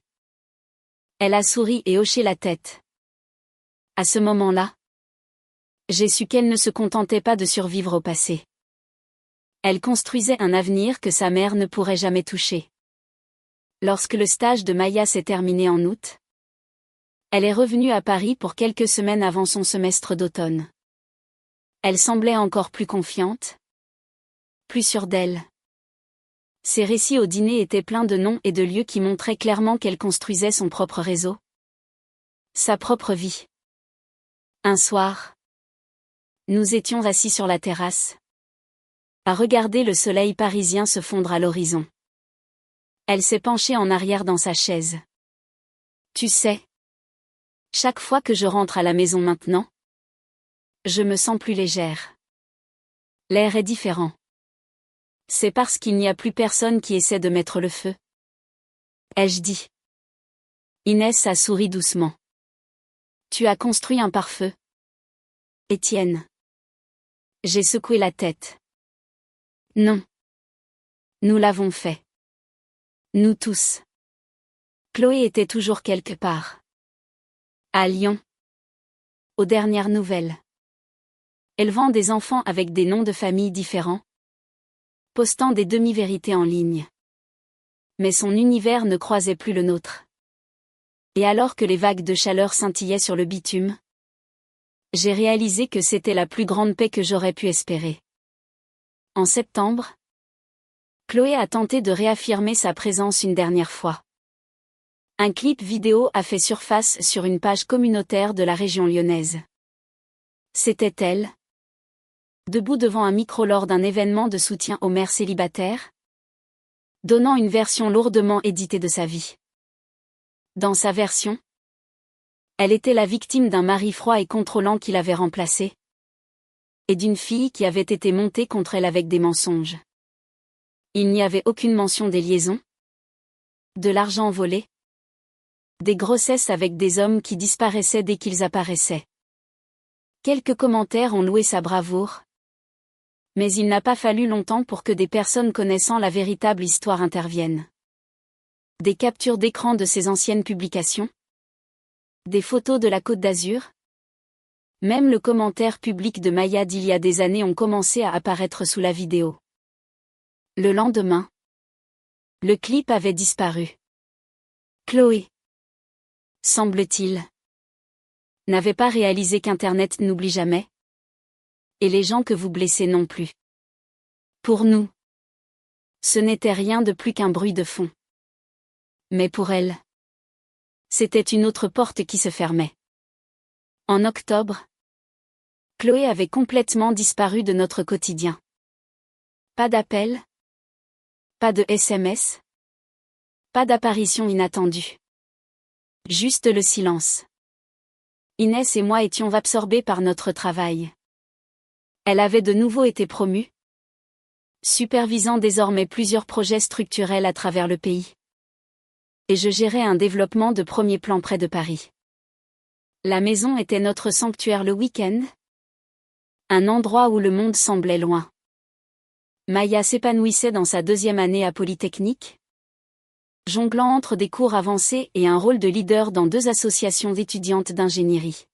Speaker 1: Elle a souri et hoché la tête. À ce moment-là, j'ai su qu'elle ne se contentait pas de survivre au passé. Elle construisait un avenir que sa mère ne pourrait jamais toucher. Lorsque le stage de Maya s'est terminé en août, elle est revenue à Paris pour quelques semaines avant son semestre d'automne. Elle semblait encore plus confiante, plus sûre d'elle. Ses récits au dîner étaient pleins de noms et de lieux qui montraient clairement qu'elle construisait son propre réseau. Sa propre vie. Un soir, nous étions assis sur la terrasse, à regarder le soleil parisien se fondre à l'horizon. Elle s'est penchée en arrière dans sa chaise. Tu sais, chaque fois que je rentre à la maison maintenant, je me sens plus légère. L'air est différent. C'est parce qu'il n'y a plus personne qui essaie de mettre le feu. Ai-je dit. Inès a souri doucement. Tu as construit un pare-feu. Étienne. J'ai secoué la tête. Non. Nous l'avons fait. Nous tous. Chloé était toujours quelque part. À Lyon. Aux dernières nouvelles. Élevant des enfants avec des noms de famille différents. Postant des demi-vérités en ligne. Mais son univers ne croisait plus le nôtre. Et alors que les vagues de chaleur scintillaient sur le bitume, j'ai réalisé que c'était la plus grande paix que j'aurais pu espérer. En septembre, Chloé a tenté de réaffirmer sa présence une dernière fois. Un clip vidéo a fait surface sur une page communautaire de la région lyonnaise. C'était elle, debout devant un micro lors d'un événement de soutien aux mères célibataires, donnant une version lourdement éditée de sa vie. Dans sa version, elle était la victime d'un mari froid et contrôlant qui l'avait remplacée, et d'une fille qui avait été montée contre elle avec des mensonges. Il n'y avait aucune mention des liaisons, de l'argent volé, des grossesses avec des hommes qui disparaissaient dès qu'ils apparaissaient. Quelques commentaires ont loué sa bravoure, mais il n'a pas fallu longtemps pour que des personnes connaissant la véritable histoire interviennent. Des captures d'écran de ses anciennes publications, des photos de la Côte d'Azur, Même le commentaire public de Maya d'il y a des années ont commencé à apparaître sous la vidéo. Le lendemain, le clip avait disparu. Chloé, semble-t-il, n'avait pas réalisé qu'Internet n'oublie jamais. Et les gens que vous blessez non plus. Pour nous, ce n'était rien de plus qu'un bruit de fond. Mais pour elle, c'était une autre porte qui se fermait. En octobre, Chloé avait complètement disparu de notre quotidien. Pas d'appel, pas de SMS, pas d'apparition inattendue. Juste le silence. Inès et moi étions absorbés par notre travail. Elle avait de nouveau été promue, supervisant désormais plusieurs projets structurels à travers le pays. Et je gérais un développement de premier plan près de Paris. La maison était notre sanctuaire le week-end, un endroit où le monde semblait loin. Maya s'épanouissait dans sa 2e année à Polytechnique, jonglant entre des cours avancés et un rôle de leader dans 2 associations d'étudiantes d'ingénierie.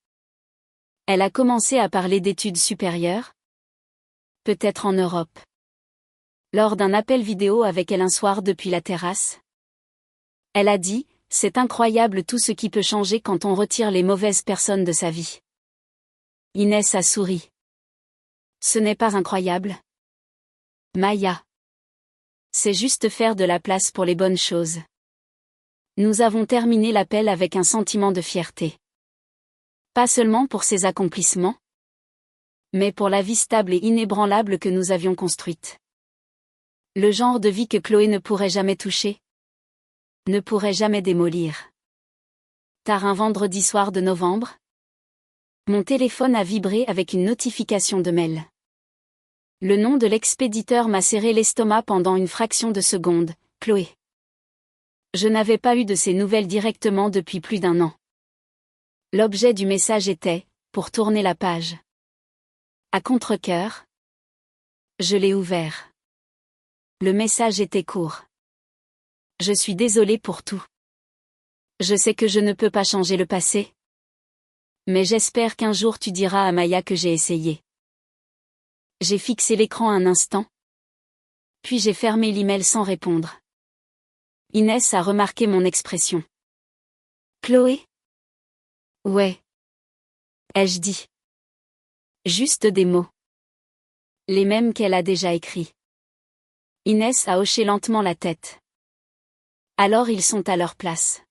Speaker 1: Elle a commencé à parler d'études supérieures, peut-être en Europe. Lors d'un appel vidéo avec elle un soir depuis la terrasse, elle a dit « C'est incroyable tout ce qui peut changer quand on retire les mauvaises personnes de sa vie. » Inès a souri. Ce n'est pas incroyable. Maya. C'est juste faire de la place pour les bonnes choses. Nous avons terminé l'appel avec un sentiment de fierté. Pas seulement pour ses accomplissements, mais pour la vie stable et inébranlable que nous avions construite. Le genre de vie que Chloé ne pourrait jamais toucher, ne pourrait jamais démolir. Tard un vendredi soir de novembre, mon téléphone a vibré avec une notification de mail. Le nom de l'expéditeur m'a serré l'estomac pendant une fraction de seconde, Chloé. Je n'avais pas eu de ces nouvelles directement depuis plus d'1 an. L'objet du message était, pour tourner la page. À contre-cœur, je l'ai ouvert. Le message était court. Je suis désolée pour tout. Je sais que je ne peux pas changer le passé. Mais j'espère qu'un jour tu diras à Maya que j'ai essayé. J'ai fixé l'écran un instant. Puis j'ai fermé l'email sans répondre. Inès a remarqué mon expression. Chloé? Ouais. Ai-je dit? Juste des mots. Les mêmes qu'elle a déjà écrits. Inès a hoché lentement la tête. Alors ils sont à leur place.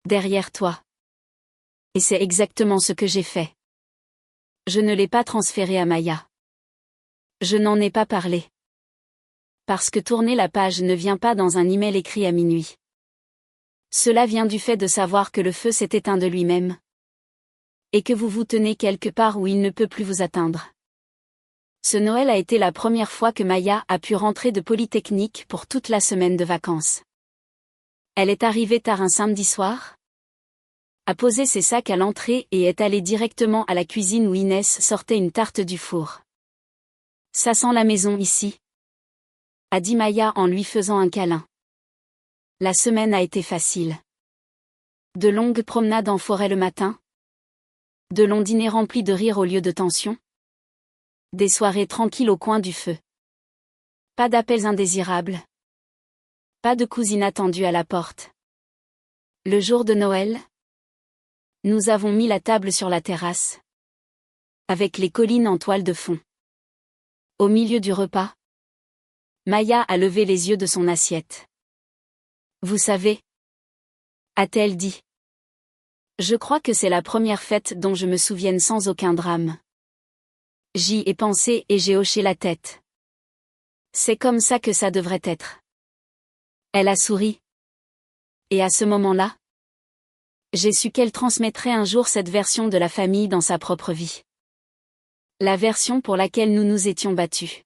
Speaker 1: Derrière toi. Et c'est exactement ce que j'ai fait. Je ne l'ai pas transféré à Maya. Je n'en ai pas parlé. Parce que tourner la page ne vient pas dans un email écrit à minuit. Cela vient du fait de savoir que le feu s'est éteint de lui-même. Et que vous vous tenez quelque part où il ne peut plus vous atteindre. Ce Noël a été la première fois que Maya a pu rentrer de Polytechnique pour toute la semaine de vacances. Elle est arrivée tard un samedi soir, a posé ses sacs à l'entrée et est allée directement à la cuisine où Inès sortait une tarte du four. Ça sent la maison ici, a dit Maya en lui faisant un câlin. La semaine a été facile. De longues promenades en forêt le matin, de longs dîners remplis de rire au lieu de tension, des soirées tranquilles au coin du feu. Pas d'appels indésirables. Pas de coups inattendus à la porte. Le jour de Noël, nous avons mis la table sur la terrasse, avec les collines en toile de fond. Au milieu du repas, Maya a levé les yeux de son assiette. Vous savez, a-t-elle dit. Je crois que c'est la première fête dont je me souvienne sans aucun drame. J'y ai pensé et j'ai hoché la tête. C'est comme ça que ça devrait être. Elle a souri. Et à ce moment-là, j'ai su qu'elle transmettrait un jour cette version de la famille dans sa propre vie. La version pour laquelle nous nous étions battus.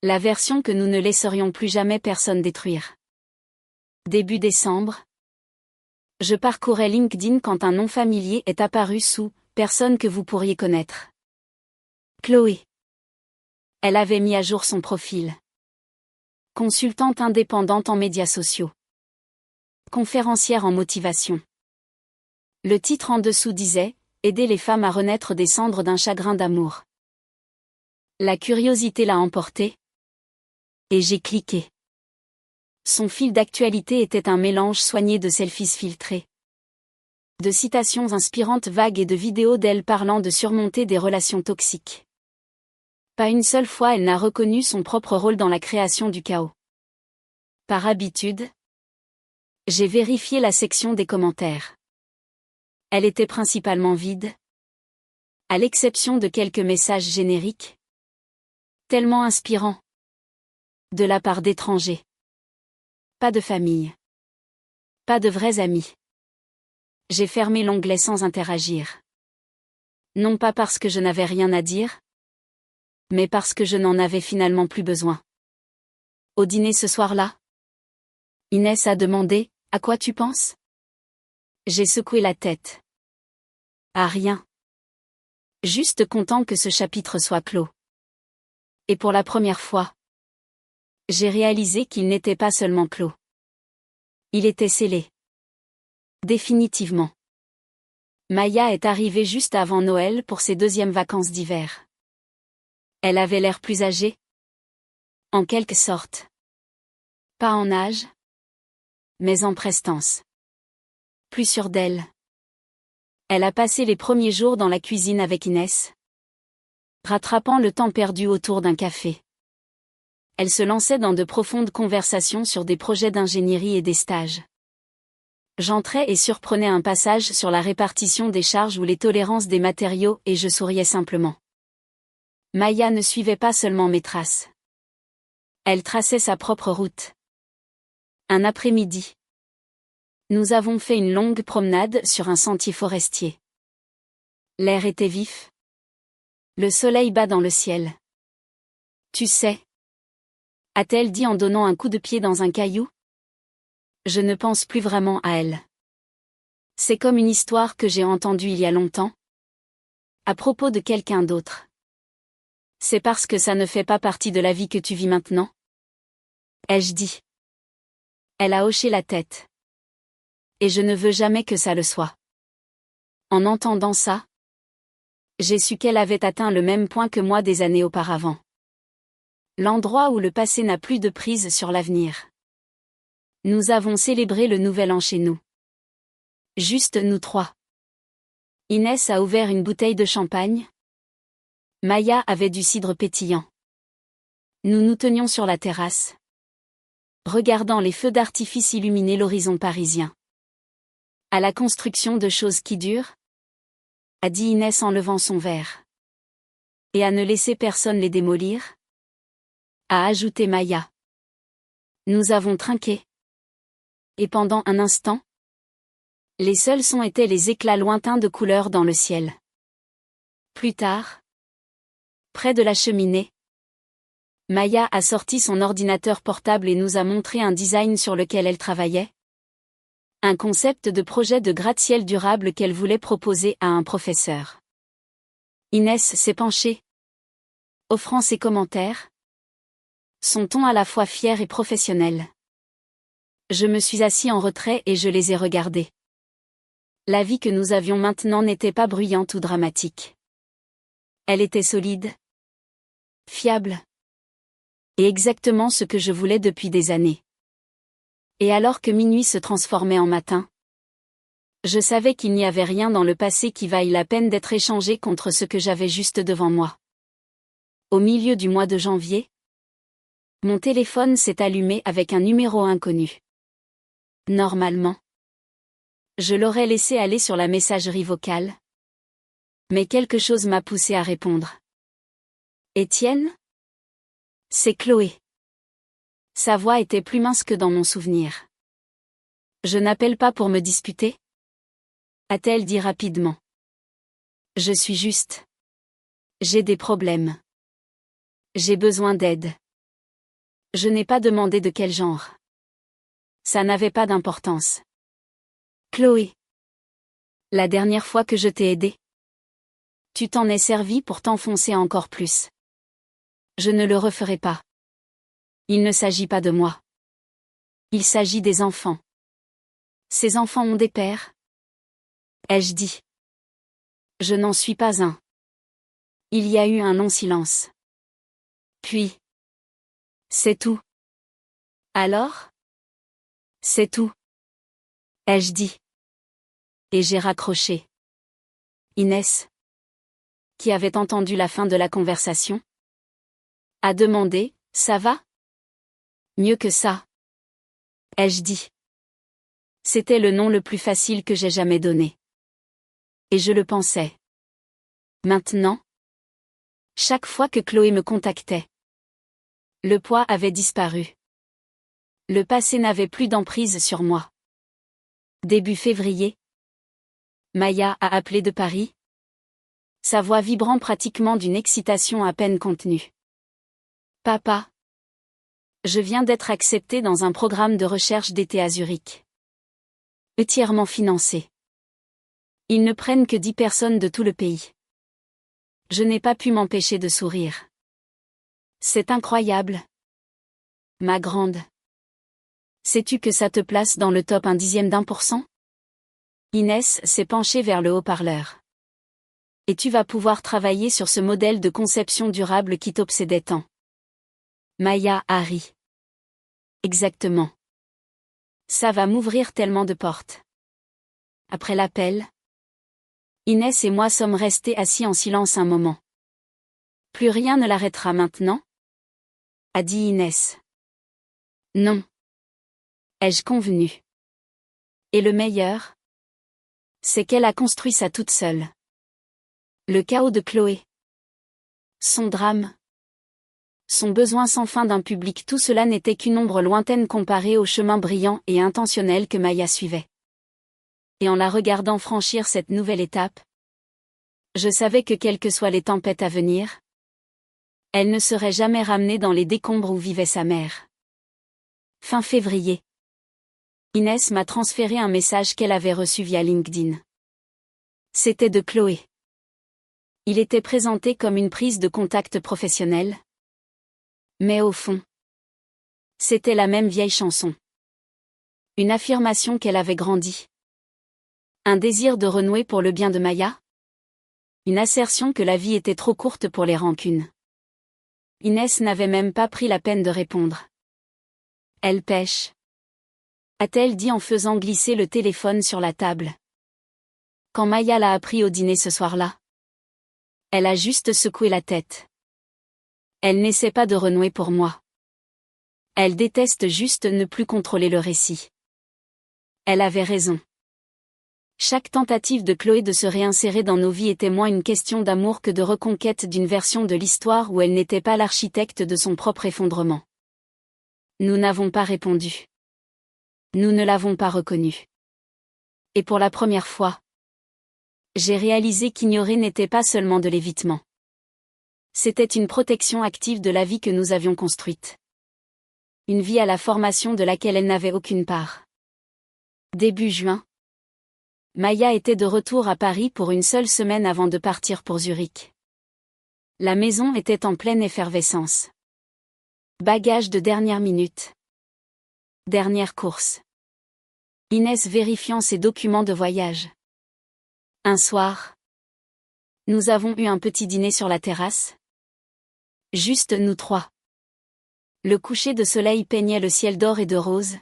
Speaker 1: La version que nous ne laisserions plus jamais personne détruire. Début décembre. Je parcourais LinkedIn quand un nom familier est apparu sous « Personne que vous pourriez connaître ». Chloé. Elle avait mis à jour son profil. Consultante indépendante en médias sociaux. Conférencière en motivation. Le titre en dessous disait Aider les femmes à renaître des cendres d'un chagrin d'amour. La curiosité l'a emporté. Et j'ai cliqué. Son fil d'actualité était un mélange soigné de selfies filtrés, de citations inspirantes vagues et de vidéos d'elle parlant de surmonter des relations toxiques. Pas une seule fois elle n'a reconnu son propre rôle dans la création du chaos. Par habitude, j'ai vérifié la section des commentaires. Elle était principalement vide, à l'exception de quelques messages génériques, tellement inspirants, de la part d'étrangers. Pas de famille. Pas de vrais amis. J'ai fermé l'onglet sans interagir. Non pas parce que je n'avais rien à dire, mais parce que je n'en avais finalement plus besoin. Au dîner ce soir-là, Inès a demandé « À quoi tu penses ?» J'ai secoué la tête. À rien. Juste content que ce chapitre soit clos. Et pour la première fois, j'ai réalisé qu'il n'était pas seulement clos. Il était scellé. Définitivement. Maya est arrivée juste avant Noël pour ses deuxièmes vacances d'hiver. Elle avait l'air plus âgée. En quelque sorte. Pas en âge, mais en prestance. Plus sûre d'elle. Elle a passé les premiers jours dans la cuisine avec Inès, rattrapant le temps perdu autour d'un café. Elle se lançait dans de profondes conversations sur des projets d'ingénierie et des stages. J'entrais et surprenais un passage sur la répartition des charges ou les tolérances des matériaux et je souriais simplement. Maya ne suivait pas seulement mes traces. Elle traçait sa propre route. Un après-midi. Nous avons fait une longue promenade sur un sentier forestier. L'air était vif. Le soleil bat dans le ciel. Tu sais, a-t-elle dit en donnant un coup de pied dans un caillou. Je ne pense plus vraiment à elle. C'est comme une histoire que j'ai entendue il y a longtemps. À propos de quelqu'un d'autre. C'est parce que ça ne fait pas partie de la vie que tu vis maintenant? Ai-je dit. Elle a hoché la tête. Et je ne veux jamais que ça le soit. En entendant ça, j'ai su qu'elle avait atteint le même point que moi des années auparavant. L'endroit où le passé n'a plus de prise sur l'avenir. Nous avons célébré le nouvel an chez nous. Juste nous trois. Inès a ouvert une bouteille de champagne. Maya avait du cidre pétillant. Nous nous tenions sur la terrasse, regardant les feux d'artifice illuminer l'horizon parisien. À la construction de choses qui durent, a dit Inès en levant son verre. Et à ne laisser personne les démolir, a ajouté Maya. Nous avons trinqué. Et pendant un instant, les seuls sons étaient les éclats lointains de couleurs dans le ciel. Plus tard, près de la cheminée, Maya a sorti son ordinateur portable et nous a montré un design sur lequel elle travaillait. Un concept de projet de gratte-ciel durable qu'elle voulait proposer à un professeur. Inès s'est penchée, offrant ses commentaires. Son ton à la fois fier et professionnel. Je me suis assis en retrait et je les ai regardés. La vie que nous avions maintenant n'était pas bruyante ou dramatique. Elle était solide, fiable, et exactement ce que je voulais depuis des années. Et alors que minuit se transformait en matin, je savais qu'il n'y avait rien dans le passé qui vaille la peine d'être échangé contre ce que j'avais juste devant moi. Au milieu du mois de janvier, mon téléphone s'est allumé avec un numéro inconnu. Normalement, je l'aurais laissé aller sur la messagerie vocale. Mais quelque chose m'a poussé à répondre. Étienne ? C'est Chloé. Sa voix était plus mince que dans mon souvenir. Je n'appelle pas pour me disputer ? A-t-elle dit rapidement. Je suis juste. J'ai des problèmes. J'ai besoin d'aide. Je n'ai pas demandé de quel genre. Ça n'avait pas d'importance. Chloé. La dernière fois que je t'ai aidé. Tu t'en es servi pour t'enfoncer encore plus. Je ne le referai pas. Il ne s'agit pas de moi. Il s'agit des enfants. Ces enfants ont des pères ? Ai-je dit. Je n'en suis pas un. Il y a eu un long silence. Puis. C'est tout. Alors? C'est tout. Ai-je dit. Et j'ai raccroché. Inès, qui avait entendu la fin de la conversation, a demandé, ça va? Mieux que ça. Ai-je dit. C'était le nom le plus facile que j'ai jamais donné. Et je le pensais. Maintenant, chaque fois que Chloé me contactait, le poids avait disparu. Le passé n'avait plus d'emprise sur moi. Début février, Maya a appelé de Paris, sa voix vibrant pratiquement d'une excitation à peine contenue. Papa, je viens d'être acceptée dans un programme de recherche d'été à Zurich. Entièrement financé. Ils ne prennent que 10 personnes de tout le pays. Je n'ai pas pu m'empêcher de sourire. C'est incroyable. Ma grande. Sais-tu que ça te place dans le top 0,1%? Inès s'est penchée vers le haut-parleur. Et tu vas pouvoir travailler sur ce modèle de conception durable qui t'obsédait tant. Maya a ri. Exactement. Ça va m'ouvrir tellement de portes. Après l'appel, Inès et moi sommes restés assis en silence un moment. Plus rien ne l'arrêtera maintenant? A dit Inès. Non. Ai-je convenu? Et le meilleur? C'est qu'elle a construit ça toute seule. Le chaos de Chloé. Son drame. Son besoin sans fin d'un public, tout cela n'était qu'une ombre lointaine comparée au chemin brillant et intentionnel que Maya suivait. Et en la regardant franchir cette nouvelle étape, je savais que quelles que soient les tempêtes à venir, elle ne serait jamais ramenée dans les décombres où vivait sa mère. Fin février. Inès m'a transféré un message qu'elle avait reçu via LinkedIn. C'était de Chloé. Il était présenté comme une prise de contact professionnelle. Mais au fond, c'était la même vieille chanson. Une affirmation qu'elle avait grandi. Un désir de renouer pour le bien de Maya. Une assertion que la vie était trop courte pour les rancunes. Inès n'avait même pas pris la peine de répondre. Elle pêche. A-t-elle dit en faisant glisser le téléphone sur la table. Quand Maya l'a appris au dîner ce soir-là, elle a juste secoué la tête. Elle n'essaie pas de renouer pour moi. Elle déteste juste ne plus contrôler le récit. Elle avait raison. Chaque tentative de Chloé de se réinsérer dans nos vies était moins une question d'amour que de reconquête d'une version de l'histoire où elle n'était pas l'architecte de son propre effondrement. Nous n'avons pas répondu. Nous ne l'avons pas reconnue. Et pour la première fois, j'ai réalisé qu'ignorer n'était pas seulement de l'évitement. C'était une protection active de la vie que nous avions construite. Une vie à la formation de laquelle elle n'avait aucune part. Début juin, Maya était de retour à Paris pour une seule semaine avant de partir pour Zurich. La maison était en pleine effervescence. Bagages de dernière minute. Dernière course. Inès vérifiant ses documents de voyage. Un soir, nous avons eu un petit dîner sur la terrasse. Juste nous trois. Le coucher de soleil peignait le ciel d'or et de rose.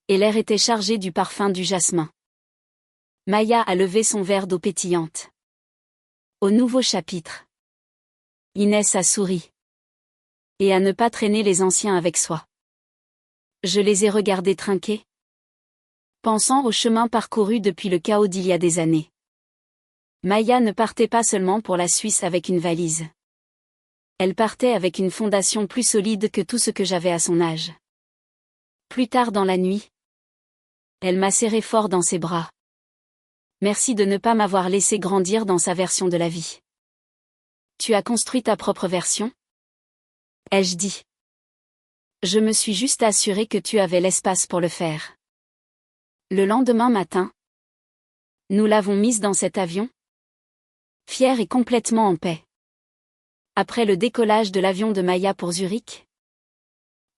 Speaker 1: Et l'air était chargé du parfum du jasmin. Maya a levé son verre d'eau pétillante. Au nouveau chapitre. Inès a souri. Et à ne pas traîner les anciens avec soi. Je les ai regardés trinquer. Pensant au chemin parcouru depuis le chaos d'il y a des années. Maya ne partait pas seulement pour la Suisse avec une valise. Elle partait avec une fondation plus solide que tout ce que j'avais à son âge. Plus tard dans la nuit, elle m'a serré fort dans ses bras. Merci de ne pas m'avoir laissé grandir dans sa version de la vie. Tu as construit ta propre version? Ai-je dit. Je me suis juste assuré que tu avais l'espace pour le faire. Le lendemain matin, nous l'avons mise dans cet avion, fière et complètement en paix. Après le décollage de l'avion de Maya pour Zurich,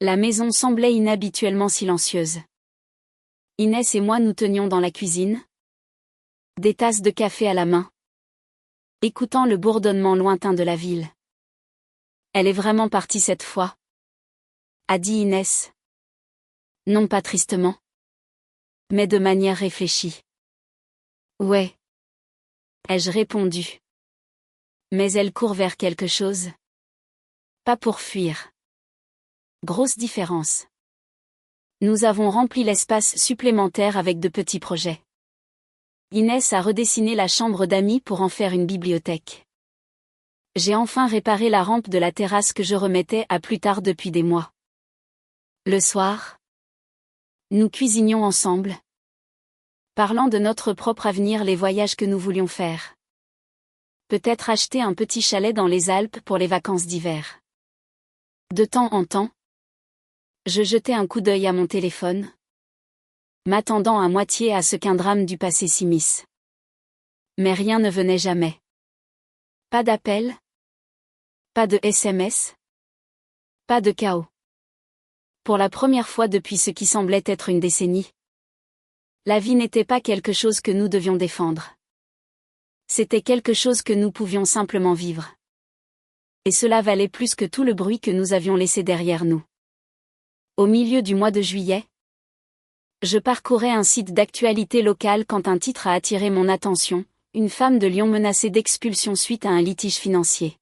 Speaker 1: la maison semblait inhabituellement silencieuse. Inès et moi nous tenions dans la cuisine, des tasses de café à la main, écoutant le bourdonnement lointain de la ville. Elle est vraiment partie cette fois, a dit Inès. Non pas tristement, mais de manière réfléchie. Ouais, ai-je répondu. Mais elle court vers quelque chose. Pas pour fuir. Grosse différence. Nous avons rempli l'espace supplémentaire avec de petits projets. Inès a redessiné la chambre d'amis pour en faire une bibliothèque. J'ai enfin réparé la rampe de la terrasse que je remettais à plus tard depuis des mois. Le soir, nous cuisinions ensemble, parlant de notre propre avenir, les voyages que nous voulions faire. Peut-être acheter un petit chalet dans les Alpes pour les vacances d'hiver. De temps en temps, je jetais un coup d'œil à mon téléphone, m'attendant à moitié à ce qu'un drame du passé s'immisce. Mais rien ne venait jamais. Pas d'appel, pas de SMS, pas de chaos. Pour la première fois depuis ce qui semblait être une décennie, la vie n'était pas quelque chose que nous devions défendre. C'était quelque chose que nous pouvions simplement vivre. Et cela valait plus que tout le bruit que nous avions laissé derrière nous. Au milieu du mois de juillet, je parcourais un site d'actualité locale quand un titre a attiré mon attention, une femme de Lyon menacée d'expulsion suite à un litige financier.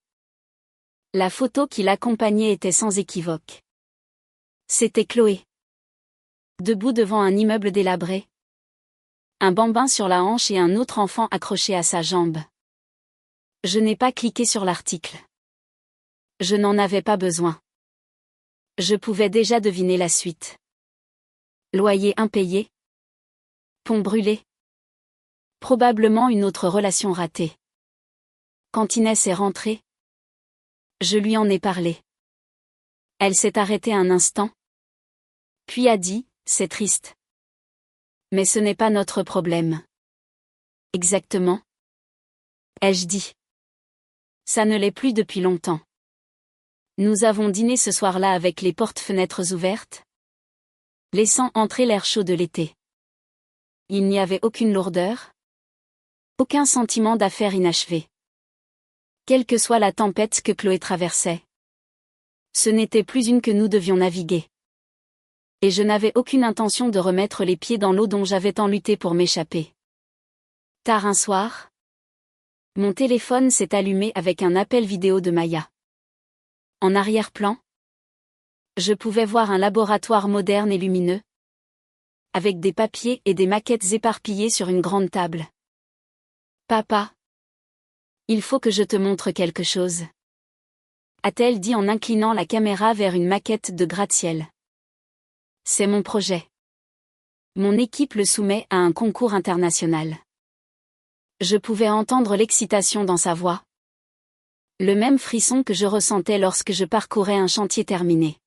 Speaker 1: La photo qui l'accompagnait était sans équivoque. C'était Chloé. Debout devant un immeuble délabré. Un bambin sur la hanche et un autre enfant accroché à sa jambe. Je n'ai pas cliqué sur l'article. Je n'en avais pas besoin. Je pouvais déjà deviner la suite. Loyer impayé. Pont brûlé. Probablement une autre relation ratée. Quand Inès est rentrée, je lui en ai parlé. Elle s'est arrêtée un instant, puis a dit, c'est triste. Mais ce n'est pas notre problème. Exactement. Ai-je dit. Ça ne l'est plus depuis longtemps. Nous avons dîné ce soir-là avec les portes-fenêtres ouvertes, laissant entrer l'air chaud de l'été. Il n'y avait aucune lourdeur, aucun sentiment d'affaire inachevée. Quelle que soit la tempête que Chloé traversait, ce n'était plus une que nous devions naviguer. Et je n'avais aucune intention de remettre les pieds dans l'eau dont j'avais tant lutté pour m'échapper. Tard un soir, mon téléphone s'est allumé avec un appel vidéo de Maya. En arrière-plan, je pouvais voir un laboratoire moderne et lumineux, avec des papiers et des maquettes éparpillées sur une grande table. Papa, il faut que je te montre quelque chose, a-t-elle dit en inclinant la caméra vers une maquette de gratte-ciel. C'est mon projet. Mon équipe le soumet à un concours international. Je pouvais entendre l'excitation dans sa voix. Le même frisson que je ressentais lorsque je parcourais un chantier terminé.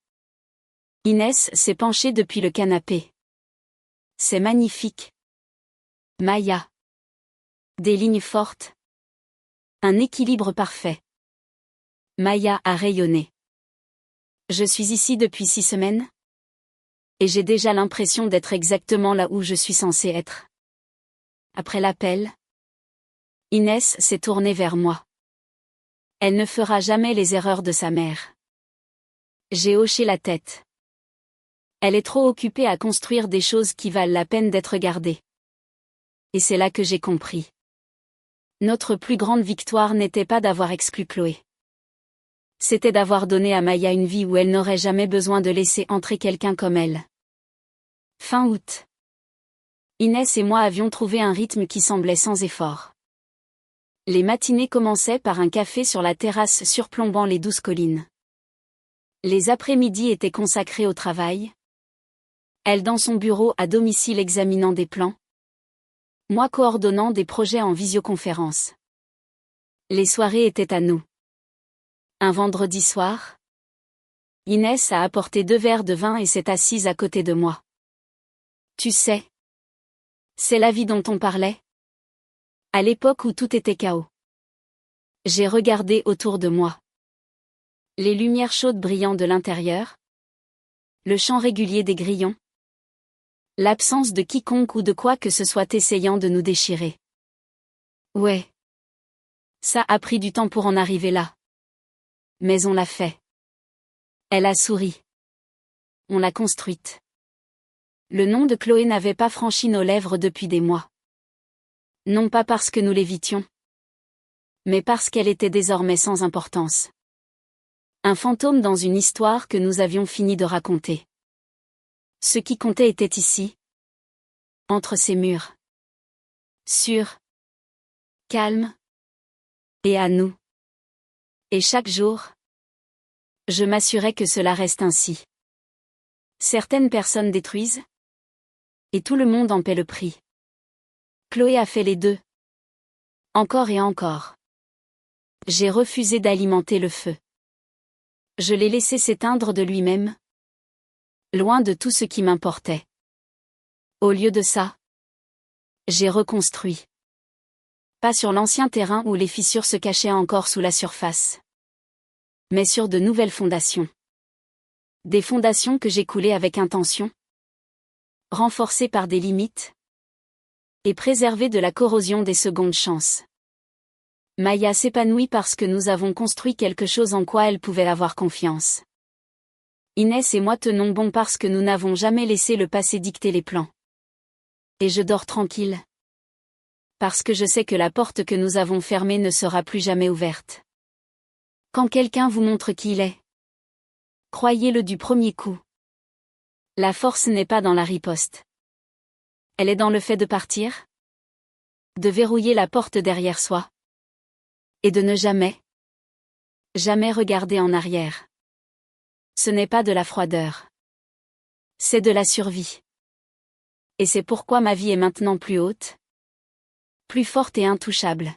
Speaker 1: Inès s'est penchée depuis le canapé. C'est magnifique. Maya. Des lignes fortes. Un équilibre parfait. Maya a rayonné. Je suis ici depuis 6 semaines. Et j'ai déjà l'impression d'être exactement là où je suis censée être. Après l'appel, Inès s'est tournée vers moi. Elle ne fera jamais les erreurs de sa mère. J'ai hoché la tête. Elle est trop occupée à construire des choses qui valent la peine d'être gardées. Et c'est là que j'ai compris. Notre plus grande victoire n'était pas d'avoir exclu Chloé. C'était d'avoir donné à Maya une vie où elle n'aurait jamais besoin de laisser entrer quelqu'un comme elle. Fin août. Inès et moi avions trouvé un rythme qui semblait sans effort. Les matinées commençaient par un café sur la terrasse surplombant les douces collines. Les après-midi étaient consacrés au travail. Elle dans son bureau à domicile examinant des plans. Moi coordonnant des projets en visioconférence. Les soirées étaient à nous. Un vendredi soir, Inès a apporté 2 verres de vin et s'est assise à côté de moi. Tu sais, c'est la vie dont on parlait. À l'époque où tout était chaos. J'ai regardé autour de moi. Les lumières chaudes brillant de l'intérieur. Le chant régulier des grillons. L'absence de quiconque ou de quoi que ce soit essayant de nous déchirer. Ouais. Ça a pris du temps pour en arriver là. Mais on l'a fait. Elle a souri. On l'a construite. Le nom de Chloé n'avait pas franchi nos lèvres depuis des mois. Non pas parce que nous l'évitions, mais parce qu'elle était désormais sans importance. Un fantôme dans une histoire que nous avions fini de raconter. Ce qui comptait était ici, entre ces murs. Sûr, calme, et à nous. Et chaque jour, je m'assurais que cela reste ainsi. Certaines personnes détruisent, et tout le monde en paie le prix. Chloé a fait les deux. Encore et encore. J'ai refusé d'alimenter le feu. Je l'ai laissé s'éteindre de lui-même, loin de tout ce qui m'importait. Au lieu de ça, j'ai reconstruit. Pas sur l'ancien terrain où les fissures se cachaient encore sous la surface, mais sur de nouvelles fondations. Des fondations que j'ai coulées avec intention, renforcées par des limites, et préservées de la corrosion des secondes chances. Maya s'épanouit parce que nous avons construit quelque chose en quoi elle pouvait avoir confiance. Inès et moi tenons bon parce que nous n'avons jamais laissé le passé dicter les plans. Et je dors tranquille. Parce que je sais que la porte que nous avons fermée ne sera plus jamais ouverte. Quand quelqu'un vous montre qui il est, croyez-le du premier coup. La force n'est pas dans la riposte. Elle est dans le fait de partir, de verrouiller la porte derrière soi, et de ne jamais regarder en arrière. Ce n'est pas de la froideur. C'est de la survie. Et c'est pourquoi ma vie est maintenant plus haute, plus forte et intouchable.